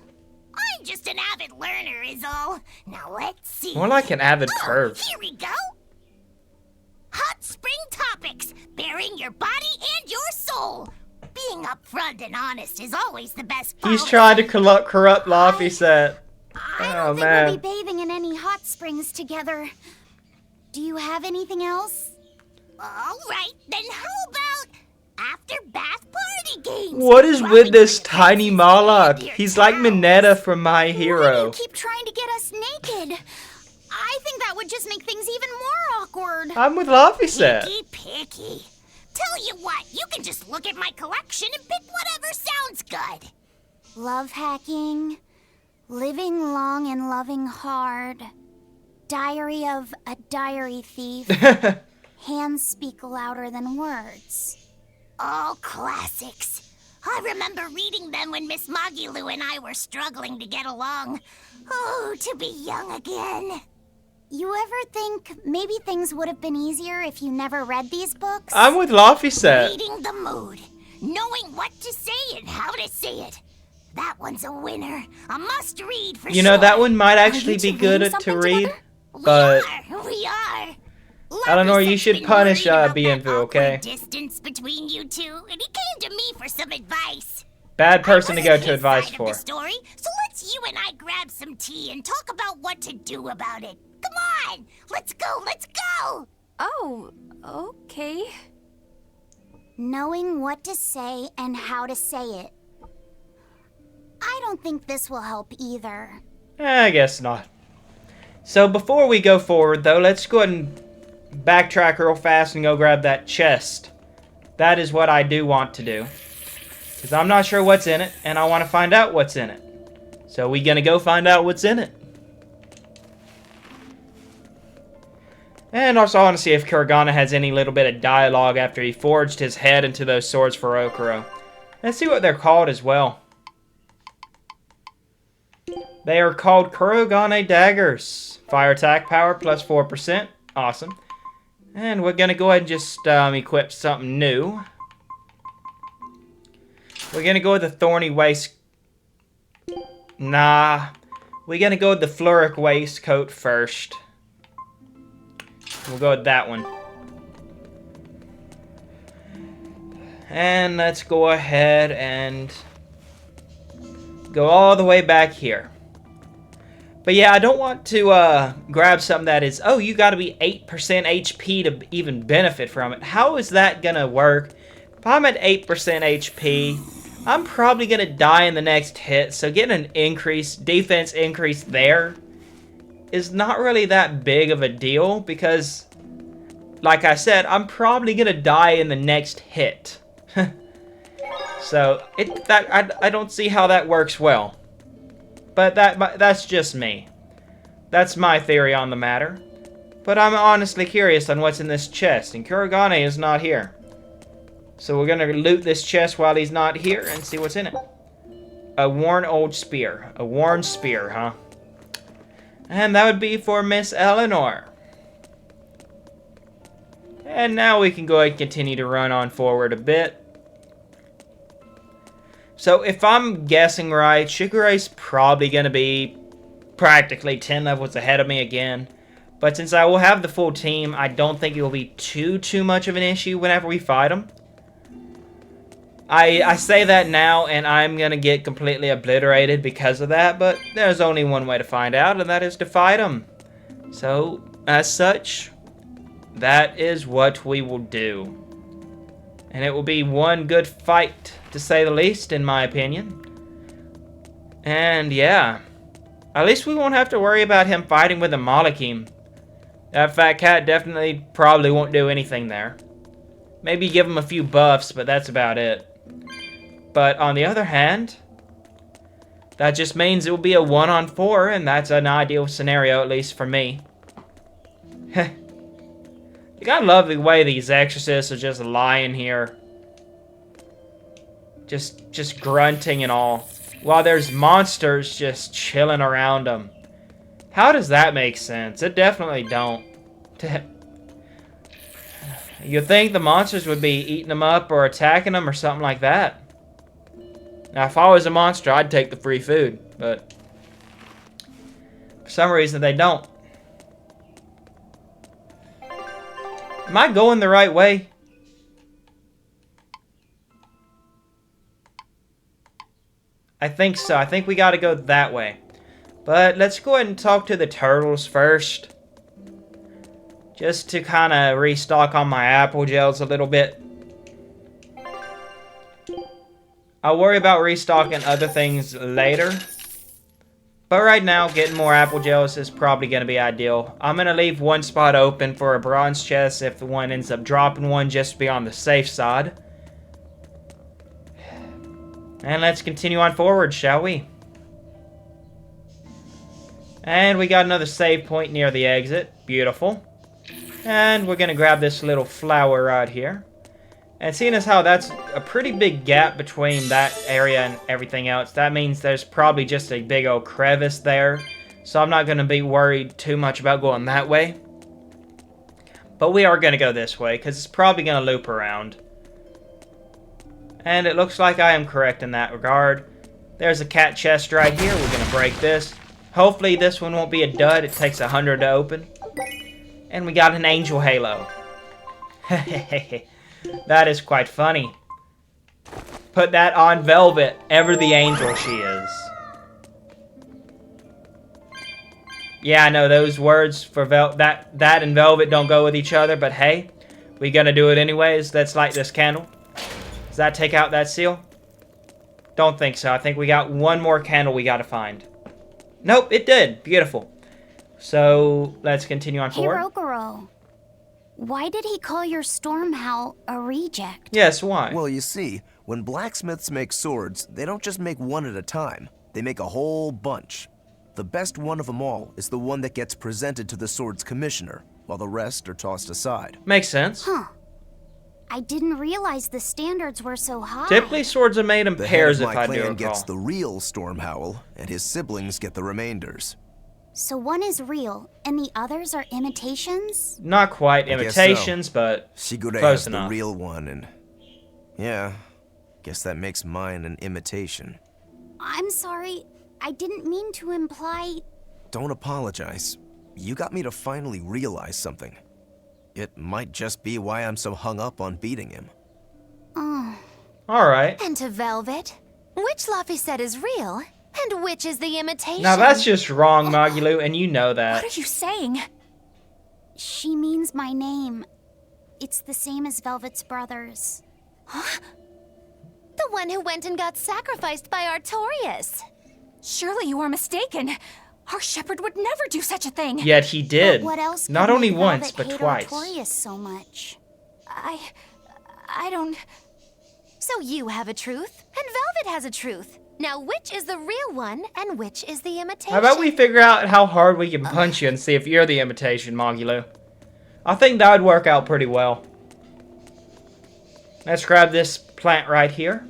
I'm just an avid learner is all. Now let's see. More like an avid perv. Here we go. Hot spring topics, bearing your body and your soul. Being upfront and honest is always the best policy. He's trying to corrupt Laphicet. I don't think we'll be bathing in any hot springs together. Do you have anything else? All right, then how about after bath party games? What is with this tiny Moloch? He's like Minetta from My Hero. You keep trying to get us naked. I think that would just make things even more awkward. I'm with Laphicet. Picky. Tell you what, you can just look at my collection and pick whatever sounds good. Love hacking, living long and loving hard, diary of a diary thief, hands speak louder than words. All classics. I remember reading them when Miss Magilu and I were struggling to get along. Oh, to be young again. You ever think maybe things would have been easier if you never read these books? I'm with Laphicet. Reading the mood, knowing what to say and how to say it. That one's a winner. A must-read for sure. You know, that one might actually be good to read, but We are. Eleanor, you should punish Bienvu, okay? Distance between you two, and he came to me for some advice. Bad person to go to advice for. Story, so let's you and I grab some tea and talk about what to do about it. Come on, let's go, let's go. Oh, okay. Knowing what to say and how to say it. I don't think this will help either. I guess not. So before we go forward, though, let's go ahead and backtrack real fast and go grab that chest. That is what I do want to do. Because I'm not sure what's in it, and I want to find out what's in it. So we gonna go find out what's in it. And also I want to see if Kuragane has any little bit of dialogue after he forged his head into those swords for Okuro. Let's see what they're called as well. They are called Kuragane daggers. Fire attack power plus 4%. Awesome. And we're going to go ahead and just equip something new. We're going to go with the Thorny Waist. Nah. We're going to go with the Fluric Waistcoat first. We'll go with that one. And let's go ahead and go all the way back here. But yeah, I don't want to grab something that is, oh, you got to be 8% HP to even benefit from it. How is that going to work? If I'm at 8% HP, I'm probably going to die in the next hit. So getting an increase, defense increase there is not really that big of a deal. Because, like I said, I'm probably going to die in the next hit. So I don't see how that works well. But that's just me. That's my theory on the matter. But I'm honestly curious on what's in this chest, and Kuragane is not here. So we're gonna loot this chest while he's not here and see what's in it. A worn old spear. A worn spear, huh? And that would be for Miss Eleanor. And now we can go ahead and continue to run on forward a bit. So if I'm guessing right, Shigure's probably going to be practically 10 levels ahead of me again. But since I will have the full team, I don't think it will be too much of an issue whenever we fight him. I say that now, and I'm going to get completely obliterated because of that. But there's only one way to find out, and that is to fight him. So, as such, that is what we will do. And it will be one good fight, to say the least, in my opinion. And yeah, at least we won't have to worry about him fighting with a Malakim. That fat cat definitely probably won't do anything there. Maybe give him a few buffs, but that's about it. But on the other hand, that just means it will be a 1-on-4, and that's an ideal scenario, at least for me. I gotta love the way these exorcists are just lying here. Just grunting and all. While there's monsters just chilling around them. How does that make sense? It definitely don't. You'd think the monsters would be eating them up or attacking them or something like that. Now, if I was a monster, I'd take the free food, but for some reason they don't. Am I going the right way? I think so. I think we gotta go that way. But let's go ahead and talk to the turtles first. Just to kind of restock on my apple gels a little bit. I'll worry about restocking other things later. But right now, getting more apple gels is probably going to be ideal. I'm going to leave one spot open for a bronze chest if the one ends up dropping one, just to be on the safe side. And let's continue on forward, shall we? And we got another save point near the exit. Beautiful. And we're going to grab this little flower right here. And seeing as how that's a pretty big gap between that area and everything else, that means there's probably just a big old crevice there. So I'm not going to be worried too much about going that way. But we are going to go this way, because it's probably going to loop around. And it looks like I am correct in that regard. There's a cat chest right here. We're going to break this. Hopefully this one won't be a dud. It takes 100 to open. And we got an angel halo. That is quite funny. Put that on Velvet, ever the angel she is. Yeah, I know those words for that and Velvet don't go with each other, but hey, we gonna do it anyways. Let's light this candle. Does that take out that seal? Don't think so. I think we got one more candle we gotta find. Nope, it did. Beautiful. So, let's continue on forward. Hey, Rogoro. Why did he call your storm howl a reject? Yes, why? Well, you see, when blacksmiths make swords, they don't just make one at a time. They make a whole bunch. The best one of them all is the one that gets presented to the sword's commissioner, while the rest are tossed aside. Makes sense. Huh. I didn't realize the standards were so high. Typically, swords are made in pairs, if I do recall. The head of my clan gets the real storm howl, and his siblings get the remainders. So one is real, and the others are imitations? Not quite imitations, but Shigure close has enough. The real one, and yeah, guess that makes mine an imitation. I'm sorry, I didn't mean to imply... Don't apologize. You got me to finally realize something. It might just be why I'm so hung up on beating him. Oh. Alright. And to Velvet, which Laphicet is real, and which is the imitation? Now that's just wrong, Magilu, and you know that. What are you saying? She means my name. It's the same as Velvet's brothers. Huh? The one who went and got sacrificed by Artorias. Surely you are mistaken. Our shepherd would never do such a thing. Yet he did. But what else Not could only make once, Velvet but hate twice. Artorias so much? I don't... So you have a truth, and Velvet has a truth. Now which is the real one, and which is the imitation? How about we figure out how hard we can punch you and see if you're the imitation, Magilu? I think that would work out pretty well. Let's grab this plant right here.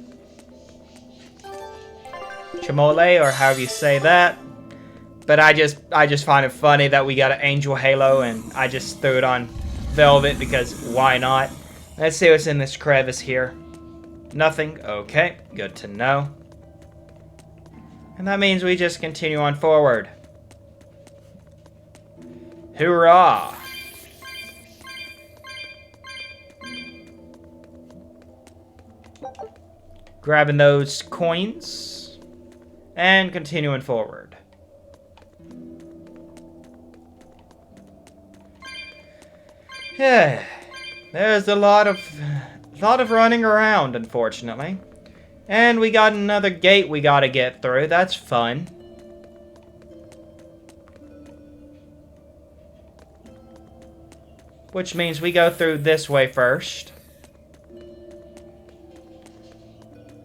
Chamole, or however you say that. But I just find it funny that we got an angel halo and I just threw it on Velvet because why not? Let's see what's in this crevice here. Nothing. Okay, good to know. And that means we just continue on forward. Hoorah! Grabbing those coins and continuing forward. Yeah, there's a lot of running around, unfortunately. And we got another gate we gotta get through. That's fun. Which means we go through this way first.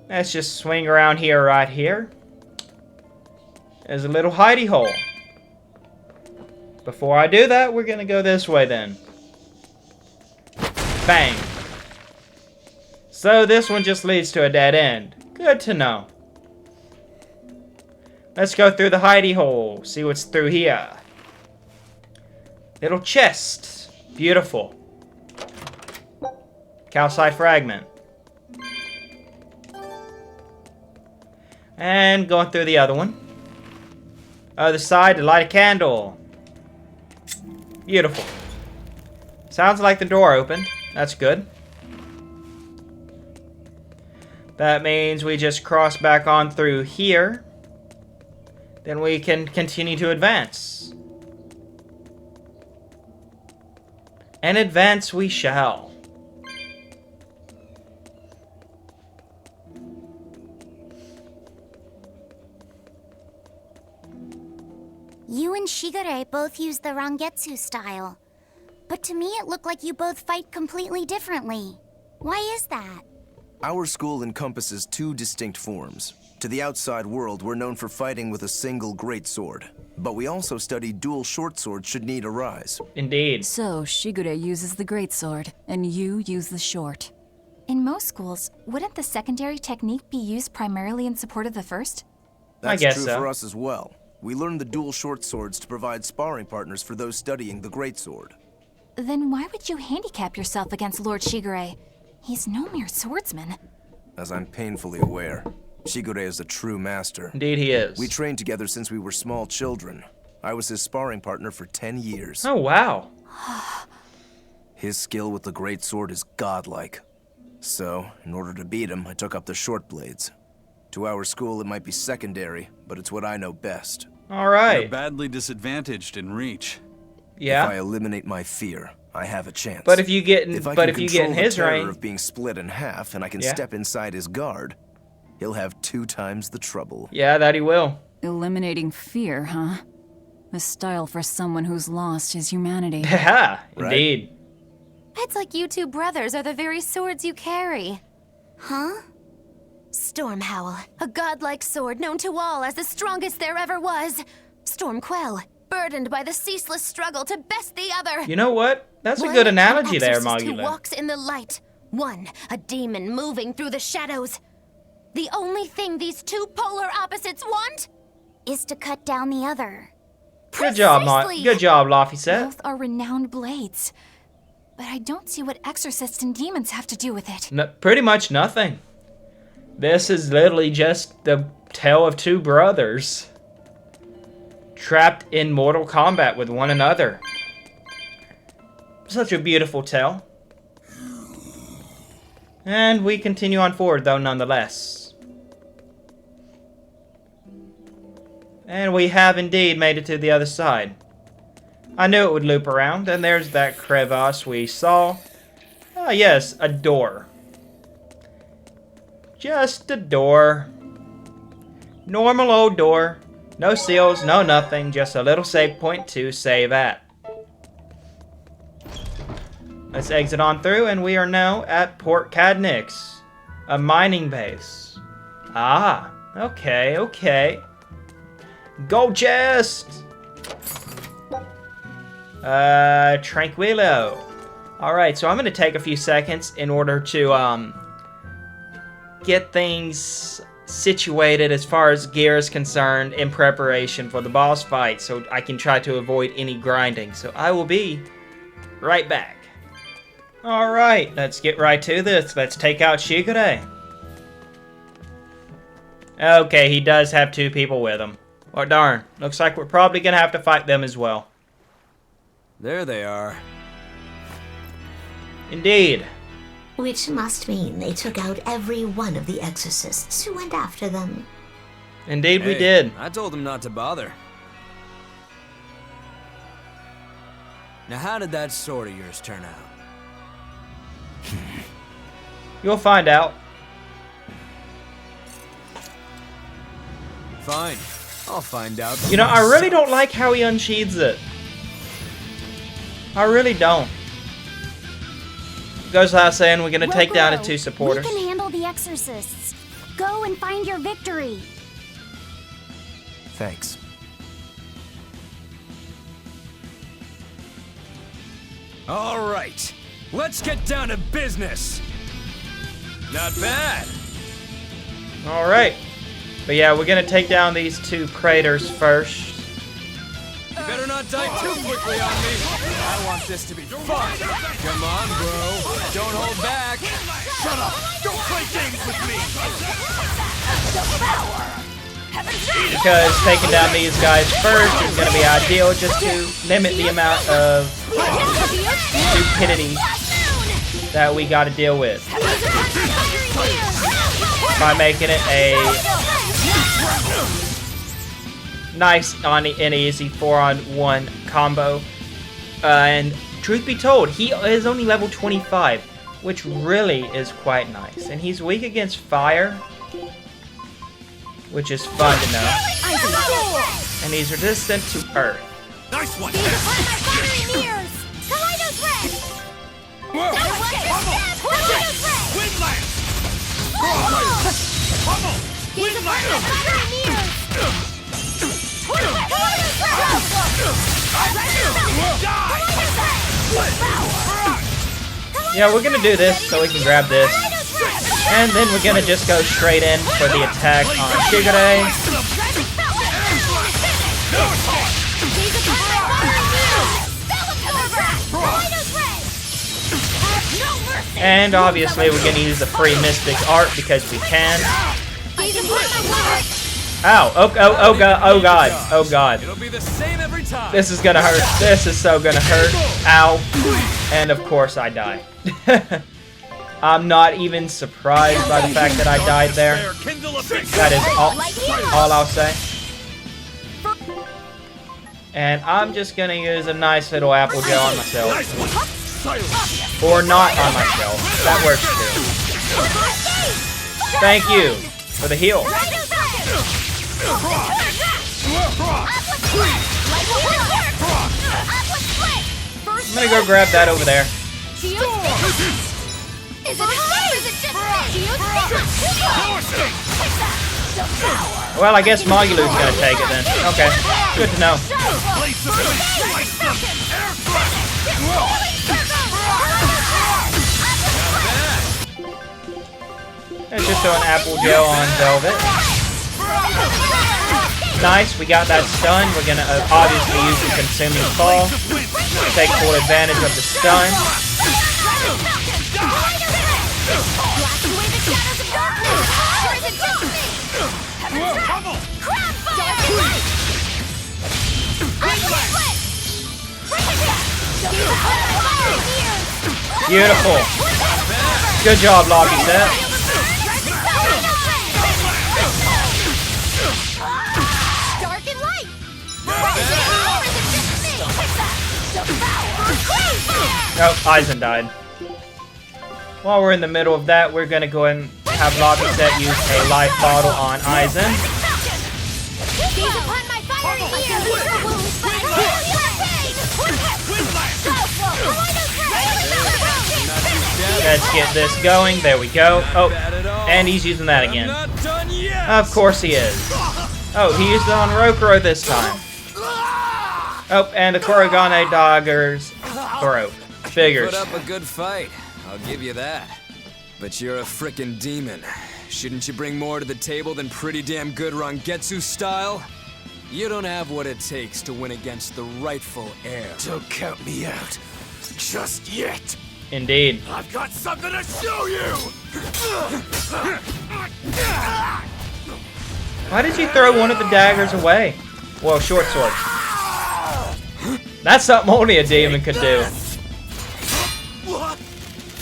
Let's just swing around here, right here. There's a little hidey hole. Before I do that, we're gonna go this way then. Bang. So this one just leads to a dead end. Good to know. Let's go through the hidey hole. See what's through here. Little chest. Beautiful. Calcite fragment. And going through the other one. Other side to light a candle. Beautiful. Sounds like the door opened. That's good. That means we just cross back on through here. Then we can continue to advance. And advance we shall. You and Shigure both use the Rangetsu style. But to me it looked like you both fight completely differently. Why is that? Our school encompasses two distinct forms. To the outside world, we're known for fighting with a single greatsword. But we also study dual short swords should need arise. Indeed. So, Shigure uses the greatsword, and you use the short. In most schools, wouldn't the secondary technique be used primarily in support of the first? That's I guess true so. for us as well. We learn the dual short swords to provide sparring partners for those studying the greatsword. Then why would you handicap yourself against Lord Shigure? He's no mere swordsman. As I'm painfully aware, Shigure is a true master. Indeed he is. We trained together since we were small children. I was his sparring partner for 10 years. Oh, wow. His skill with the greatsword is godlike. So, in order to beat him, I took up the short blades. To our school, it might be secondary, but it's what I know best. All right. You're badly disadvantaged in reach. Yeah. If I eliminate my fear, I have a chance. But if you get in, if I but can if you get in control his the terror range, of being split in half, and I can Yeah. step inside his guard, he'll have 2 times the trouble. yeah, that he will. Eliminating fear, huh? A style for someone who's lost his humanity. Yeah, Right. indeed. It's like you two brothers are the very swords you carry. Huh? Stormhowl, a godlike sword known to all as the strongest there ever was. Stormquell, burdened by the ceaseless struggle to best the other. You know what? That's a One, good an analogy there, exorcist who Magula. walks in the light. One, a demon moving through the shadows. The only thing these two polar opposites want Is to cut down the other. Good job, Precisely. Good job, Lofty set. Both are renowned blades. But I don't see what exorcists and demons have to do with it. No, pretty much nothing. This is literally just the tale of two brothers trapped in mortal combat with one another. Such a beautiful tale. And we continue on forward, though, nonetheless. And we have indeed made it to the other side. I knew it would loop around, and there's that crevasse we saw. Ah, yes, a door. Just a door. Normal old door. No seals, no nothing, just a little save point to save at. Let's exit on through, and we are now at Port Cadnix, a mining base. Ah, okay, okay. Gold chest! Tranquilo. Alright, so I'm going to take a few seconds in order to, get things situated as far as gear is concerned in preparation for the boss fight, so I can try to avoid any grinding. So I will be right back. Alright, let's get right to this. Let's take out Shigure. Okay, he does have two people with him. Well, darn. Looks like we're probably going to have to fight them as well. There they are. Indeed. Which must mean they took out every one of the exorcists who went after them. Indeed, we Hey, did. I told them not to bother. Now how did that sword of yours turn out? You'll find out. Fine. I'll find out. You know, I really don't like how he unsheathes it. I really don't. Goes without saying, we're gonna take down the two supporters. We can handle the exorcists. Go and find your victory. Thanks. All right. Let's get down to business. Not bad. Alright. But yeah, we're gonna take down these two craters first. You better not die too quickly on me. I want this to be fun. Come on, bro. Don't hold back. Shut up! Don't play games with me! Because taking down these guys first is going to be ideal just to limit the amount of stupidity that we got to deal with. By making it a nice and easy 4-on-1 combo. And truth be told, he is only level 25, which really is quite nice. And he's weak against fire, which is fun to know. And he's resistant to earth. Nice one! Yeah, we're gonna do this so we can grab this. And then we're gonna just go straight in for the attack on Shigure. And obviously we're gonna use the free Mystic Art because we can. Ow! Oh god! Oh god! Oh god! It'll be the same every time. This is gonna hurt. This is so gonna hurt. Ow! And of course I die. I'm not even surprised by the fact that I died there. That is all I'll say. And I'm just gonna use a nice little apple gel on myself. Or not on myself. That works too. Thank you for the heal. I'm gonna go grab that over there. Well, I guess Magulu's gonna take it then. Okay, good to know. Let's just throw an apple gel on Velvet. Nice, we got that stun. We're gonna obviously use the Consuming Fall. Take full advantage of the stun. Beautiful. Good job, Lobby Set. Oh, Aizen died. While we're in the middle of that, we're gonna go and have Lobby Set use a life bottle on Aizen. Let's get this going. There we go. Oh, and he's using that again. Of course he is. Oh, he used it on Rokuro this time. Oh, and the Kurogane daggers broke. Figures. Put up a good fight, I'll give you that. But you're a frickin' demon. Shouldn't you bring more to the table than pretty damn good Rangetsu style? You don't have what it takes to win against the rightful heir. Don't count me out. Just yet. Indeed. I've got something to show you! Why did you throw one of the daggers away? Well, short sword. That's something only a demon could do.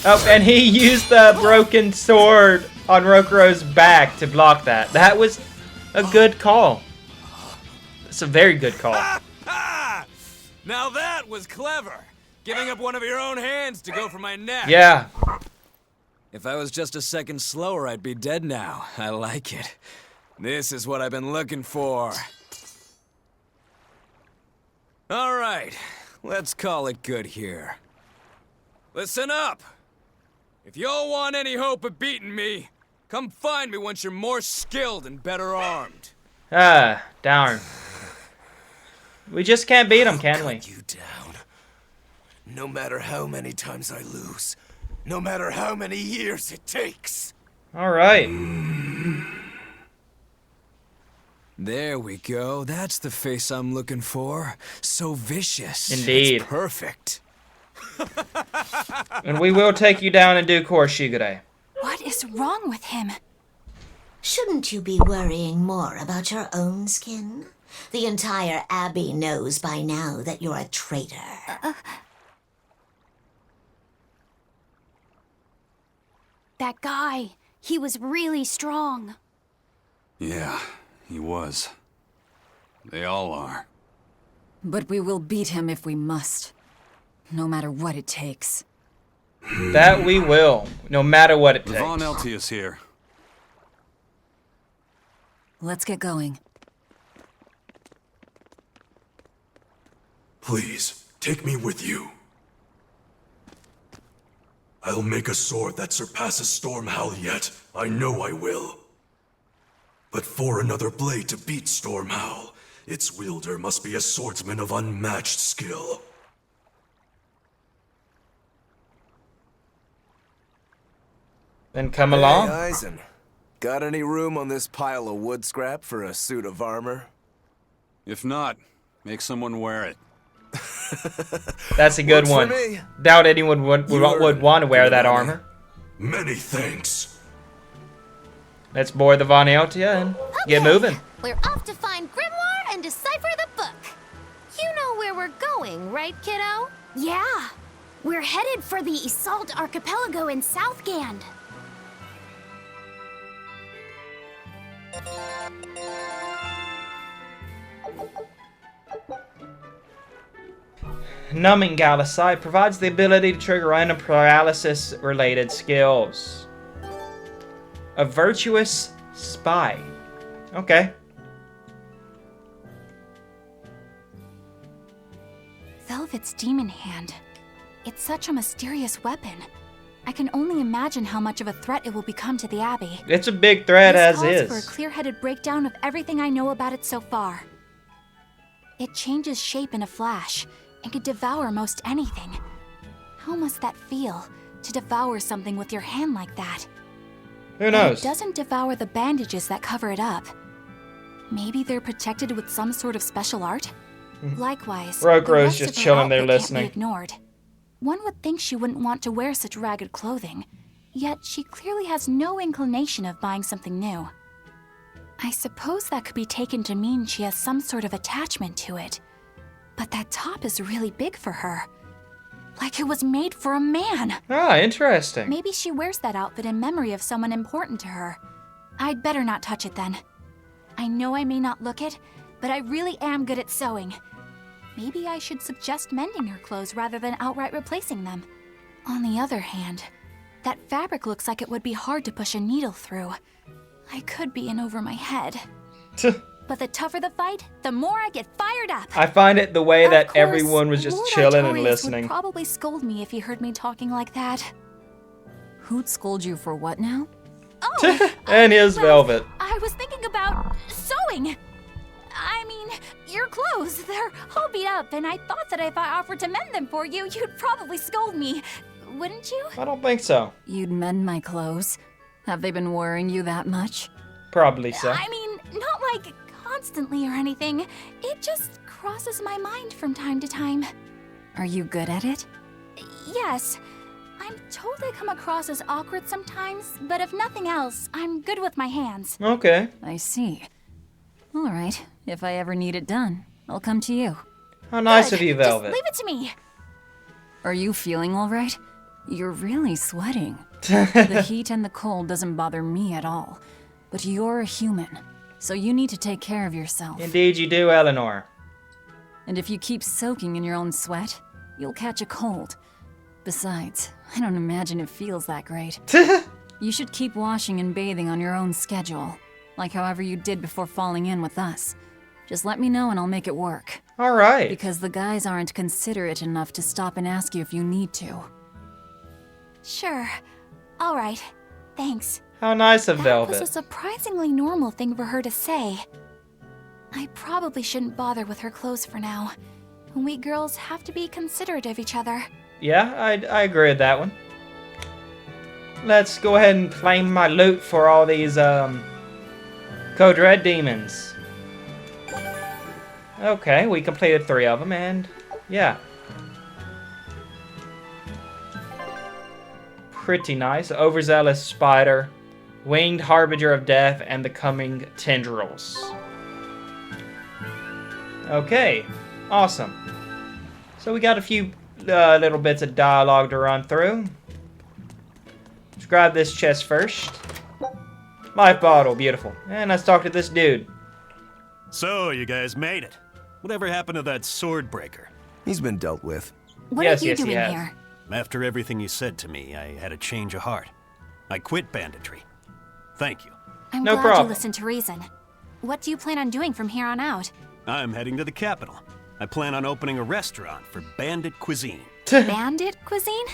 Oh, and he used the broken sword on Rokuro's back to block that. That was a good call. It's a very good call. Now that was clever. Giving up one of your own hands to go for my neck. Yeah. If I was just a second slower, I'd be dead now. I like it. This is what I've been looking for. All right, let's call it good here. Listen up. If y'all want any hope of beating me, come find me once you're more skilled and better armed. Ah, darn. We just can't beat him, can we? You down. No matter how many times I lose. No matter how many years it takes. All right. There we go. That's the face I'm looking for. So vicious. Indeed. It's perfect. And we will take you down in due course, Shigure. What is wrong with him? Shouldn't you be worrying more about your own skin? The entire Abbey knows by now that you're a traitor. That guy, he was really strong. Yeah, he was. They all are. But we will beat him if we must. No matter what it takes. That we will, no matter what it takes. Von Eltius here. Let's get going. Please, take me with you. I'll make a sword that surpasses Stormhowl yet. I know I will. But for another blade to beat Stormhowl, its wielder must be a swordsman of unmatched skill. Then come along. Hey, Eisen. Got any room on this pile of wood scrap for a suit of armor? If not, make someone wear it. That's a good Works one. for me. Doubt anyone would want to wear that armor. Many thanks. Let's board the Von Eltia and get moving. We're off to find Grimoire and decipher the book. You know where we're going, right, kiddo? Yeah. We're headed for the Isolde Archipelago in Southgand. Numbing Galasite provides the ability to trigger random paralysis-related skills. A virtuous spy. Okay. Velvet's demon hand. It's such a mysterious weapon. I can only imagine how much of a threat it will become to the Abbey. It's a big threat This as calls is. for a clear-headed breakdown of everything I know about it so far. It changes shape in a flash and could devour most anything. How must that feel, to devour something with your hand like that? Who And knows? it doesn't devour the bandages that cover it up. Maybe they're protected with some sort of special art? Likewise, Rogue the Rose rest just of her chilling there outfit can't listening. be ignored. One would think she wouldn't want to wear such ragged clothing, yet she clearly has no inclination of buying something new. I suppose that could be taken to mean she has some sort of attachment to it. But that top is really big for her. Like it was made for a man. Ah, interesting. Maybe she wears that outfit in memory of someone important to her. I'd better not touch it then. I know I may not look it, but I really am good at sewing. Maybe I should suggest mending her clothes rather than outright replacing them. On the other hand, that fabric looks like it would be hard to push a needle through. I could be in over my head. But the tougher the fight, the more I get fired up. I find it the way Of that course, everyone was just Lord chilling and Artorias listening. would probably scold me if he heard me talking like that. Who'd scold you for what now? Oh, And his well, velvet. I was thinking about sewing. I mean, your clothes, they're all beat up, and I thought that if I offered to mend them for you, you'd probably scold me. Wouldn't you? I don't think so. You'd mend my clothes? Have they been worrying you that much? Probably so. I mean, not like constantly or anything. It just crosses my mind from time to time. Are you good at it? Yes. I'm told I come across as awkward sometimes, but if nothing else, I'm good with my hands. Okay. I see. All right. If I ever need it done, I'll come to you. How nice of Good. you, Velvet. Just leave it to me. Are you feeling all right? You're really sweating. The heat and the cold doesn't bother me at all. But you're a human, so you need to take care of yourself. Indeed you do, Eleanor. And if you keep soaking in your own sweat, you'll catch a cold. Besides, I don't imagine it feels that great. You should keep washing and bathing on your own schedule, like however you did before falling in with us. Just let me know and I'll make it work. All right. Because the guys aren't considerate enough to stop and ask you if you need to. Sure. All right. Thanks. How nice of That Velvet. was a surprisingly normal thing for her to say. I probably shouldn't bother with her clothes for now. We girls have to be considerate of each other. Yeah, I agree with that one. Let's go ahead and claim my loot for all these, Code Red demons. Okay, we completed 3 of them, and yeah. pretty nice. Overzealous spider, winged harbinger of death, and the coming tendrils. Okay, awesome. So we got a few little bits of dialogue to run through. Let's grab this chest first. Life bottle, beautiful. And let's talk to this dude. So, you guys made it. Whatever happened to that sword breaker? He's been dealt with. What Yes, are you yes, he doing has. here? After everything you said to me, I had a change of heart. I quit banditry. Thank you. I'm No glad problem. you listened to reason. What do you plan on doing from here on out? I'm heading to the capital. I plan on opening a restaurant for bandit cuisine. Bandit cuisine?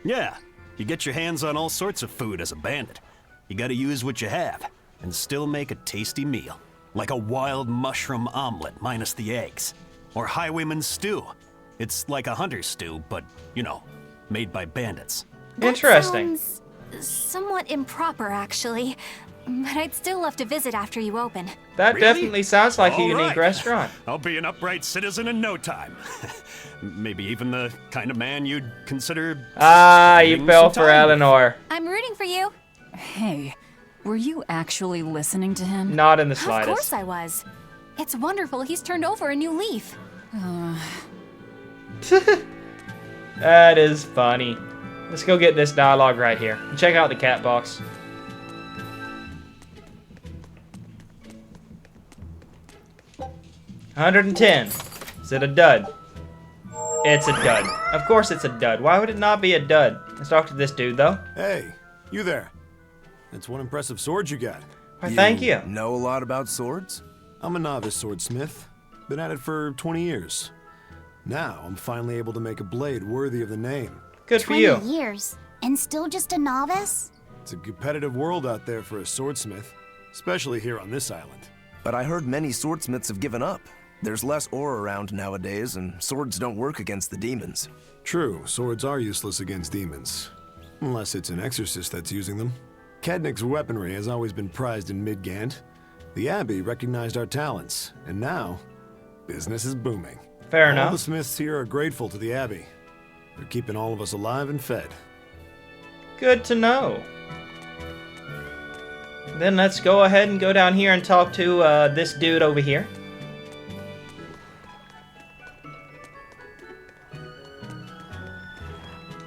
Yeah, you get your hands on all sorts of food as a bandit. You gotta use what you have, and still make a tasty meal. Like a wild mushroom omelet minus the eggs. Or highwayman stew. It's like a hunter's stew, but, you know, made by bandits. Interesting. Sounds somewhat improper, actually. But I'd still love to visit after you open. That Really? definitely sounds like a All unique right. restaurant. I'll be an upright citizen in no time. Maybe even the kind of man you'd consider... Ah, you spending fell some for time with. Eleanor. I'm rooting for you. Hey, were you actually listening to him? Not in the Of slightest. course I was. It's wonderful he's turned over a new leaf. That is funny. Let's go get this dialogue right here. Check out the cat box. $110. Is it a dud? It's a dud. Of course it's a dud. Why would it not be a dud? Let's talk to this dude, though. Hey, you there. That's one impressive sword you got. Why, thank you. Know a lot about swords? I'm a novice swordsmith. Been at it for 20 years. Now, I'm finally able to make a blade worthy of the name. Good for 20 you. years, and still just a novice? It's a competitive world out there for a swordsmith, especially here on this island. But I heard many swordsmiths have given up. There's less ore around nowadays, and swords don't work against the demons. True, swords are useless against demons. Unless it's an exorcist that's using them. Kadnik's weaponry has always been prized in Midgand. The Abbey recognized our talents, and now, business is booming. Fair All enough. the smiths here are grateful to the Abbey. They're keeping all of us alive and fed. Good to know. Then let's go ahead and go down here and talk to this dude over here.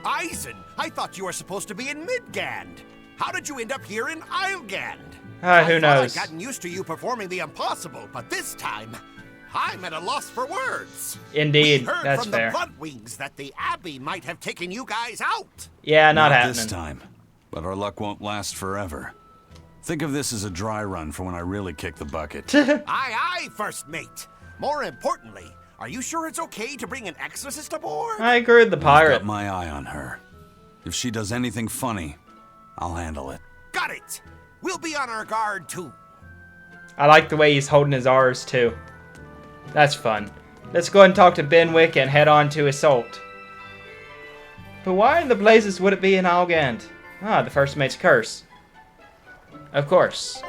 Eisen, I thought you were supposed to be in Midgand. How did you end up here in Islegand? Who I thought knows? I'd gotten used to you performing the impossible, but this time, I'm at a loss for words. Indeed, We heard that's from fair. the Bloodwings that the Abbey might have taken you guys out. Yeah, not happening. this time. But our luck won't last forever. Think of this as a dry run for when I really kick the bucket. Aye, aye, First Mate. More importantly, are you sure it's okay to bring an exorcist aboard? I agree with the I've pirate. got my eye on her. If she does anything funny, I'll handle it. Got it. We'll be on our guard, too. I like the way he's holding his R's too. That's fun. Let's go ahead and talk to Benwick and head on to Assault. But why in the blazes would it be in Algand? Ah, the First Mate's curse. Of course.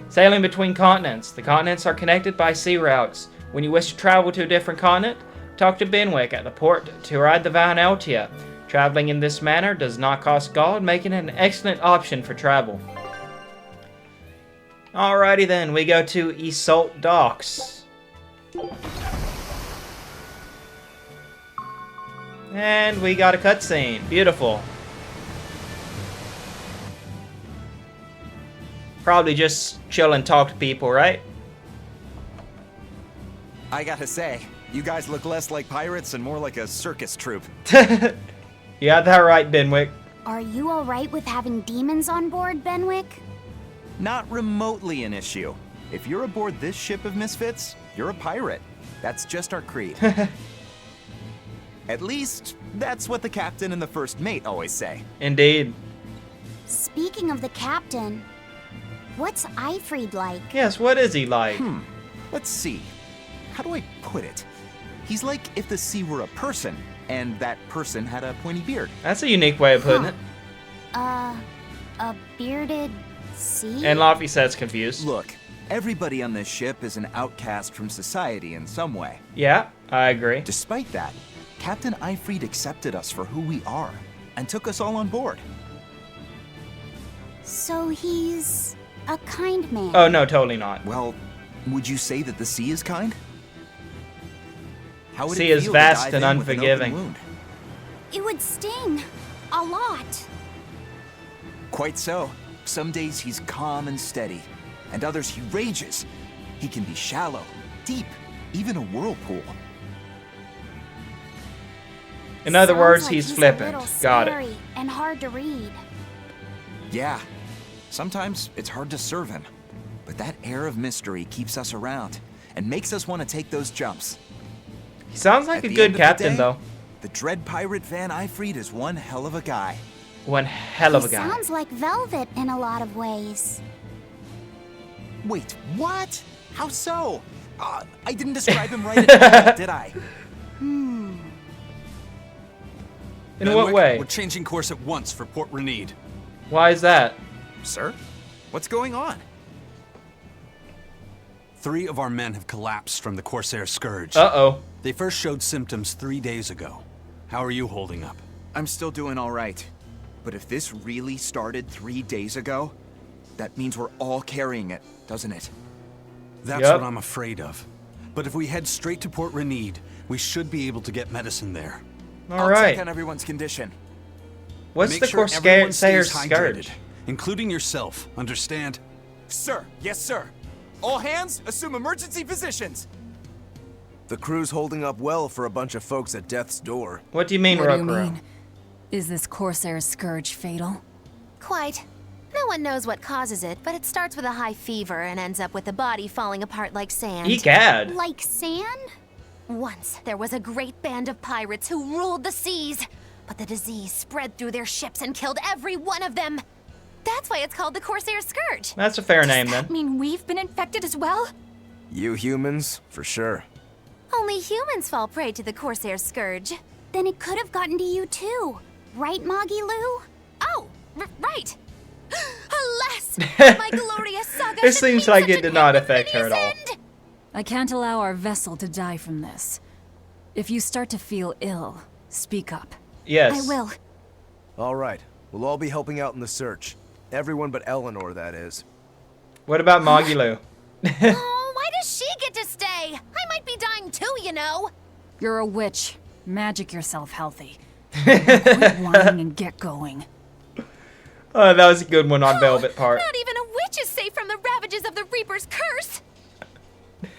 Sailing between continents. The continents are connected by sea routes. When you wish to travel to a different continent, talk to Benwick at the port to ride the Van Altia. Traveling in this manner does not cost gold, making it an excellent option for travel. Alrighty then, we go to Isolt Docks. And we got a cutscene. Beautiful. Probably just chill and talk to people, right? I gotta say, you guys look less like pirates and more like a circus troupe. You got that right, Benwick. Are you alright with having demons on board, Benwick? Not remotely an issue. If you're aboard this ship of misfits, you're a pirate. That's just our creed. At least, that's what the captain and the first mate always say. Indeed. Speaking of the captain, what's Eifried like? Yes, what is he like? Let's see. How do I put it? He's like if the sea were a person, and that person had a pointy beard. That's a unique way of putting it. A bearded sea? And Laffy says confused. Look, everybody on this ship is an outcast from society in some way. Yeah, I agree. Despite that, Captain Eifried accepted us for who we are. and took us all on board. So he's a kind man. Oh, no, totally not. Well, would you say that the sea is kind? How would Sea it is feel to vast dive and in with an open unforgiving. wound? It would sting. A lot. Quite so. Some days he's calm and steady, and others he rages. He can be shallow, deep, even a whirlpool. In other Sounds words, like he's a flippant. little Got it. scary and hard to read. Yeah, sometimes it's hard to serve him, but that air of mystery keeps us around and makes us want to take those jumps. He sounds like At a the good end of the captain, day, though. The dread pirate Van Eyfried is one hell of a guy. One hell of a He guy. sounds like Velvet in a lot of ways. Wait, what? How so? I didn't describe him right at all, did I? In Benwick, what way? We're changing course at once for Port Renede. Why is that? Sir? What's going on? 3 of our men have collapsed from the Corsair Scourge. Uh-oh. They first showed symptoms 3 days ago. How are you holding up? I'm still doing all right. But if this really started 3 days ago, that means we're all carrying it, doesn't it? That's Yep. what I'm afraid of. But if we head straight to Port Renede, we should be able to get medicine there. All I'll right. check on everyone's condition. What's Make the sure Corsair everyone stays Scourge? hydrated, including yourself, understand? Sir, yes, sir. All hands, assume emergency positions. The crew's holding up well for a bunch of folks at death's door. What do you mean, What do you Rokuro? mean? Is this Corsair Scourge fatal? Quite. No one knows what causes it, but it starts with a high fever and ends up with the body falling apart like sand. Egad. Like sand? Once, there was a great band of pirates who ruled the seas, but the disease spread through their ships and killed every one of them. That's why it's called the Corsair Scourge. That's a fair name, then. I mean, we've been infected as well? You humans, for sure. Only humans fall prey to the Corsair Scourge. Then it could have gotten to you too. Right, Moggy Lou? Oh, right. Alas, my glorious saga It should seems meet like such it an did not affect her at all. ignominious end. I can't allow our vessel to die from this. If you start to feel ill, speak up. Yes. I will. All right, we'll all be helping out in the search. Everyone but Eleanor, that is. What about Mogulu? Oh, why does she get to stay? I might be dying too, you know. You're a witch. Magic yourself healthy. Quit whining and get going. Oh, that was a good one on Velvet part. Not even a witch is safe from the ravages of the Reaper's curse.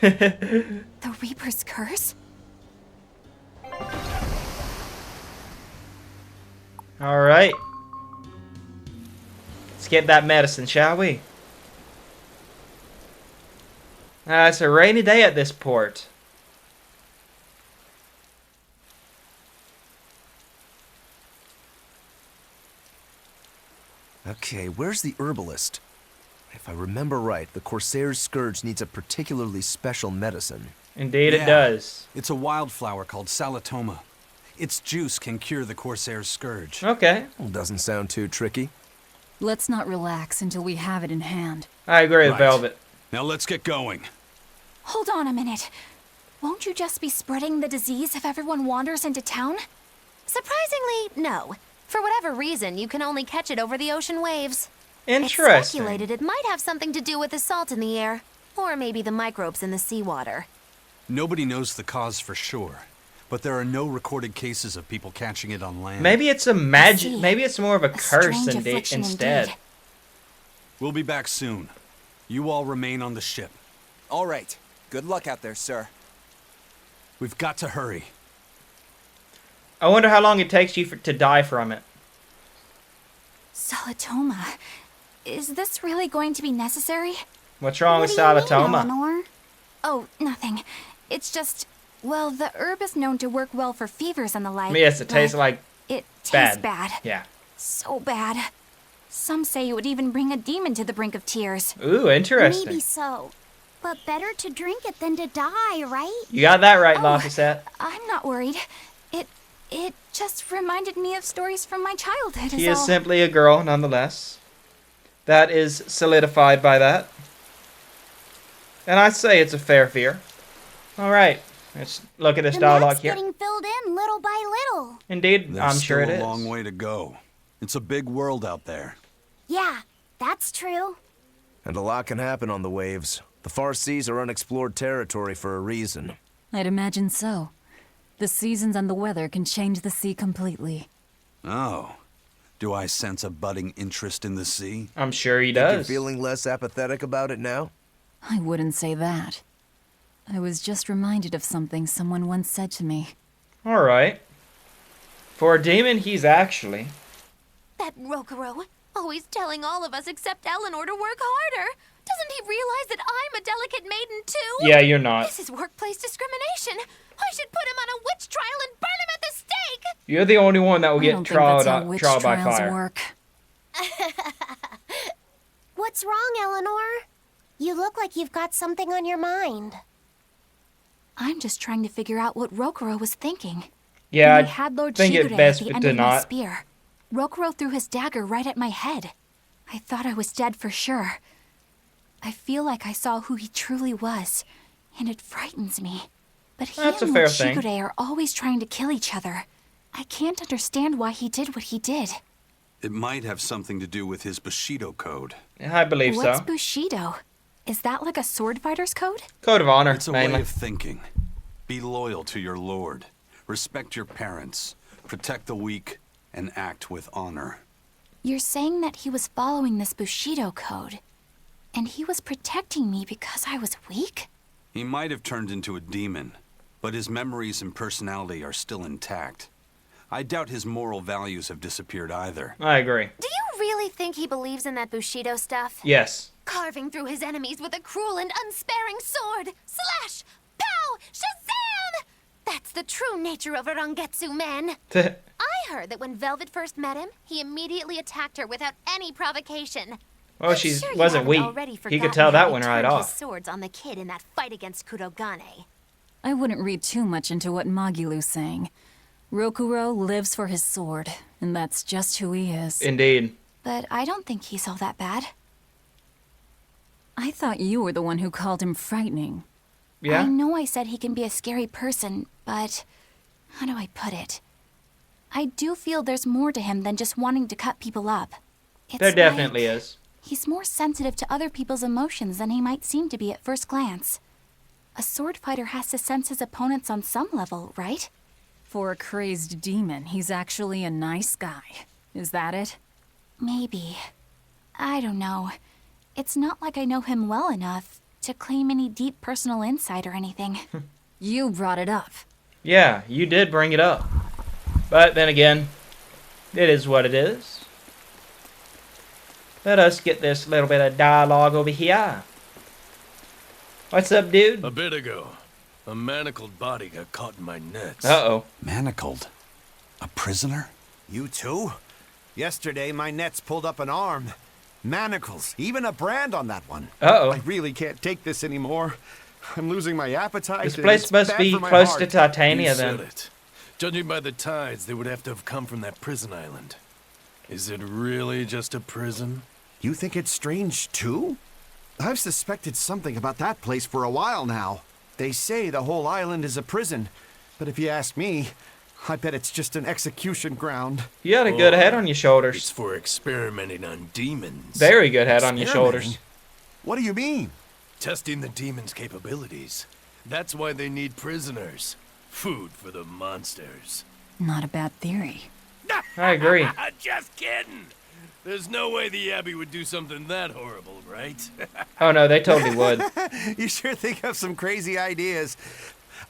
The Reaper's curse? All right. Let's get that medicine, shall we? It's a rainy day at this port. Okay, where's the herbalist? If I remember right, the Corsair's Scourge needs a particularly special medicine. Indeed it does. It's a wildflower called Salatoma. Its juice can cure the Corsair's Scourge. Okay. Doesn't sound too tricky. Let's not relax until we have it in hand. I agree with Right. Velvet. Now let's get going. Hold on a minute. Won't you just be spreading the disease if everyone wanders into town? Surprisingly, no. For whatever reason, you can only catch it over the ocean waves. Interesting. It's speculated it might have something to do with the salt in the air, or maybe the microbes in the seawater. Nobody knows the cause for sure, but there are no recorded cases of people catching it on land. Maybe it's a magic. see. Maybe it's more of a curse strange affliction instead. indeed. We'll be back soon. You all remain on the ship. All right. Good luck out there, sir. We've got to hurry. I wonder how long it takes you to die from it. Salatoma. Is this really going to be necessary? What's wrong with What do you mean, Salatoma? Eleanor? Oh, nothing. It's just, well, the herb is known to work well for fevers and the like. Yes, it but tastes like It tastes bad. bad. Yeah. So bad. Some say it would even bring a demon to the brink of tears. Ooh, interesting. Maybe so. But better to drink it than to die, right? You got that right, Oh. Lafayette. I'm not worried. It just reminded me of stories from my childhood. He is is all. simply a girl, nonetheless. That is solidified by that. And I say it's a fair fear. Alright. Let's look at this The dialogue map's here. getting filled in little by little. Indeed, There's I'm sure it still is. a long way to go. It's a big world out there. Yeah, that's true. And a lot can happen on the waves. The far seas are unexplored territory for a reason. I'd imagine so. The seasons and the weather can change the sea completely. Oh. Do I sense a budding interest in the sea? I'm sure he Think you're does. feeling less apathetic about it now? I wouldn't say that. I was just reminded of something someone once said to me. Alright. For a demon, he's actually... That Rokuro, always telling all of us except Eleanor to work harder. Doesn't he realize that I'm a delicate maiden too? Yeah, you're not. This is workplace discrimination. I should put him on a witch trial and burn him at the stake. You're the only one that will I get don't think that's how trialed witch by trials fire. work. What's wrong, Eleanor? You look like you've got something on your mind. I'm just trying to figure out what Rokuro was thinking. Yeah, When I I had Lord think Shigure it's best at the to end of my not. spear. Rokuro threw his dagger right at my head. I thought I was dead for sure. I feel like I saw who he truly was, and it frightens me. But he That's a and fair Lord thing. Shigure are always trying to kill each other. I can't understand why he did what he did. It might have something to do with his Bushido code. I believe What's so. Bushido? Is that like a sword fighter's code? Code of honor, It's a mainly. way of thinking. Be loyal to your lord. Respect your parents. Protect the weak. And act with honor. You're saying that he was following this Bushido code, and he was protecting me because I was weak? He might have turned into a demon, but his memories and personality are still intact. I doubt his moral values have disappeared either. I agree. Do you really think he believes in that Bushido stuff? Yes. Carving through his enemies with a cruel and unsparing sword. Slash! Pow! Shazam! That's the true nature of a Rangetsu man. I heard that when Velvet first met him, he immediately attacked her without any provocation. Well, I'm she sure you wasn't haven't weak. already He could forgotten tell how that he one right turned his off. swords on the kid in that fight against Kurogane. I wouldn't read too much into what Magilu's saying. Rokuro lives for his sword, and that's just who he is. Indeed. But I don't think he's all that bad. I thought you were the one who called him frightening. Yeah? I know I said he can be a scary person, but how do I put it? I do feel there's more to him than just wanting to cut people up. It's There definitely like is. He's more sensitive to other people's emotions than he might seem to be at first glance. A sword fighter has to sense his opponents on some level, right? For a crazed demon, he's actually a nice guy. Is that it? Maybe. I don't know. It's not like I know him well enough to claim any deep personal insight or anything. You brought it up. Yeah, you did bring it up. But then again, it is what it is. Let us get this little bit of dialogue over here. What's up, dude? A bit ago, a manacled body got caught in my nets. Uh-oh. Manacled? A prisoner? You too? Yesterday, my nets pulled up an arm. Manacles, even a brand on that one. Uh-oh. I really can't take this anymore. I'm losing my appetite. This and place it's must bad be for my close heart. to Titania You then. said it. Judging by the tides, they would have to have come from that prison island. Is it really just a prison? You think it's strange, too? I've suspected something about that place for a while now. They say the whole island is a prison, but if you ask me, I bet it's just an execution ground. You had a good head on your shoulders. It's for experimenting on demons. Very good head on your shoulders. Experimenting? What do you mean? Testing the demons' capabilities. That's why they need prisoners. Food for the monsters. Not a bad theory. I agree. Just kidding. There's no way the Abbey would do something that horrible, right? Oh no, they totally would. You sure think of some crazy ideas.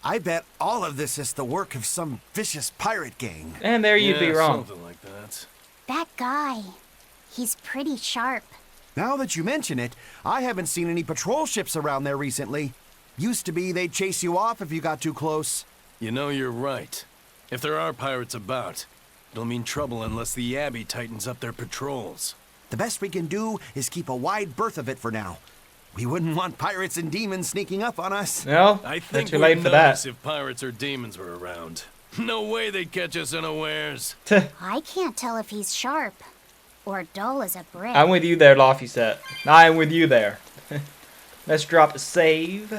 I bet all of this is the work of some vicious pirate gang. And there you'd be wrong. Something like that. That guy, he's pretty sharp. Now that you mention it, I haven't seen any patrol ships around there recently. Used to be they'd chase you off if you got too close. You know, you're right. If there are pirates about, it'll mean trouble unless the Abbey tightens up their patrols. The best we can do is keep a wide berth of it for now. We wouldn't want pirates and demons sneaking up on us. No, I they're think too we'd late for that. notice if pirates or demons were around. No way they'd catch us unawares. I can't tell if he's sharp or dull as a brick. I'm with you there, Lofty Set. I'm with you there. Let's drop a save.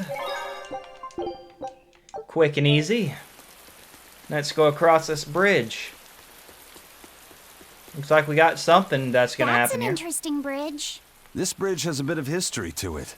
Quick and easy. Let's go across this bridge. Looks like we got something that's gonna happen here. That's an interesting bridge. This bridge has a bit of history to it.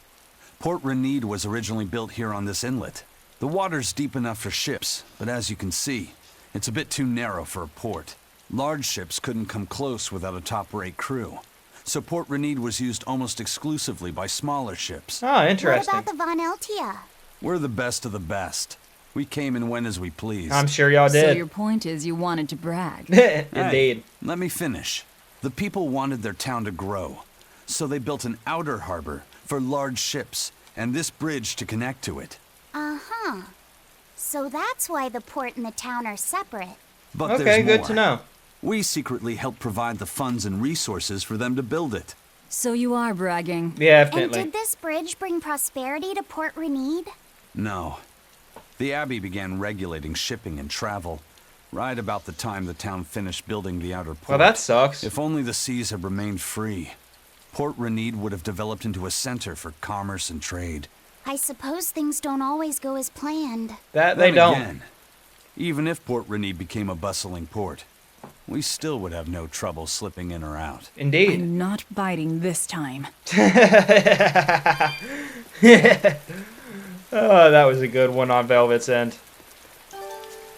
Port Renede was originally built here on this inlet. The water's deep enough for ships, but as you can see, it's a bit too narrow for a port. Large ships couldn't come close without a top-rate crew. So Port Renede was used almost exclusively by smaller ships. Oh, interesting. What about the Von Eltia? We're the best of the best. We came and went as we pleased. I'm sure y'all did. So your point is you wanted to brag. Indeed. Hey, let me finish. The people wanted their town to grow, so they built an outer harbor for large ships, and this bridge to connect to it. Uh-huh. So that's why the port and the town are separate. But Okay, there's good more. to know. We secretly helped provide the funds and resources for them to build it. So you are bragging. Yeah, And definitely. did this bridge bring prosperity to Port Renede? No. The Abbey began regulating shipping and travel right about the time the town finished building the outer port. Well, that sucks. If only the seas had remained free, Port Renede would have developed into a center for commerce and trade. I suppose things don't always go as planned. That they Then don't. again, even if Port Renede became a bustling port, we still would have no trouble slipping in or out. Indeed. I'm not biting this time. Oh, that was a good one on Velvet's end.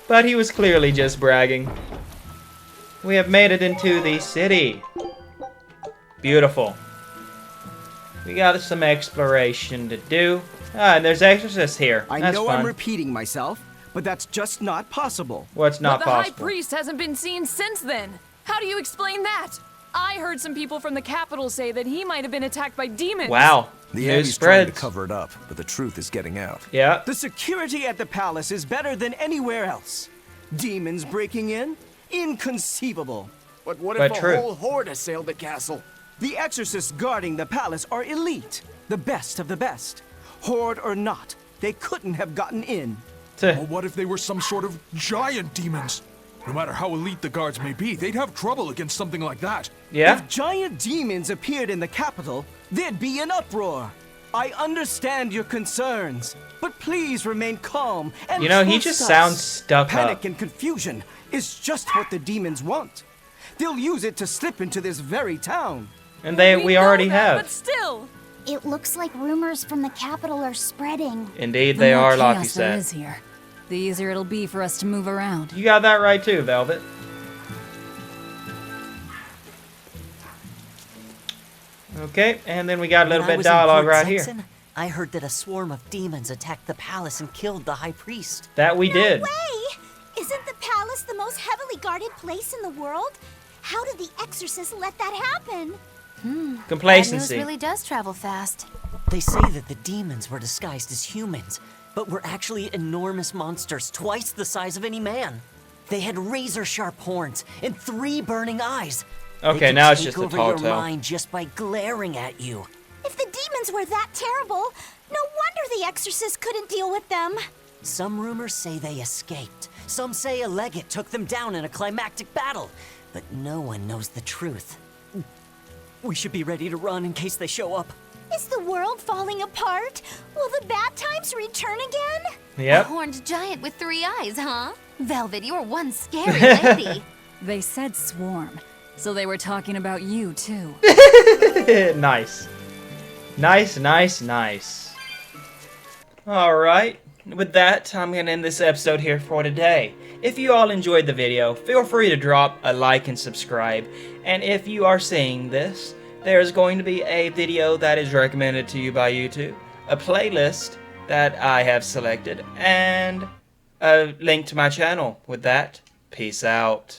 But he was clearly just bragging. We have made it into the city. Beautiful. We got some exploration to do. Ah, and there's exorcists here. I That's know fun. I'm repeating myself, but that's just not possible. What's not But the possible? High Priest hasn't been seen since then. How do you explain that? I heard some people from the capital say that he might have been attacked by demons. Wow. The News Abbey's trying to spreads. cover it up, but the truth is getting out. Yeah. The security at the palace is better than anywhere else. Demons breaking in? Inconceivable. But what But if true. a whole horde assailed the castle? The exorcists guarding the palace are elite, the best of the best. Horde or not, they couldn't have gotten in. Well, what if they were some sort of giant demons? No matter how elite the guards may be, they'd have trouble against something like that. Yeah? If giant demons appeared in the capital, there'd be an uproar. I understand your concerns, but please remain calm and You know, he trust just us. sounds stuck Panic up. and confusion is just what the demons want. They'll use it to slip into this very town. And we already have. But still. It looks like rumors from the capital are spreading. Indeed, The they more are, like you chaos there said. is here, the easier it'll be for us to move around. You got that right too, Velvet. Okay, and then we got a little bit of dialogue right here. I heard that a swarm of demons attacked the palace and killed the High Priest. That we did. No way! Isn't the palace the most heavily guarded place in the world? How did the exorcists let that happen? Complacency. Bad news really does travel fast. They say that the demons were disguised as humans, but were actually enormous monsters twice the size of any man. They had razor-sharp horns and 3 burning eyes. Okay, They could now it's take just a over tall your tale. mind just by glaring at you. If the demons were that terrible, no wonder the exorcists couldn't deal with them. Some rumors say they escaped. Some say a legate took them down in a climactic battle. But no one knows the truth. We should be ready to run in case they show up. Is the world falling apart? Will the bad times return again? Yep. A horned giant with 3 eyes, huh? Velvet, you're one scary lady. They said swarm, so they were talking about you too. Nice. Nice, nice, nice. Alright, with that, I'm going to end this episode here for today. If you all enjoyed the video, feel free to drop a like and subscribe. And if you are seeing this, there's going to be a video that is recommended to you by YouTube, a playlist that I have selected, and a link to my channel. With that, peace out.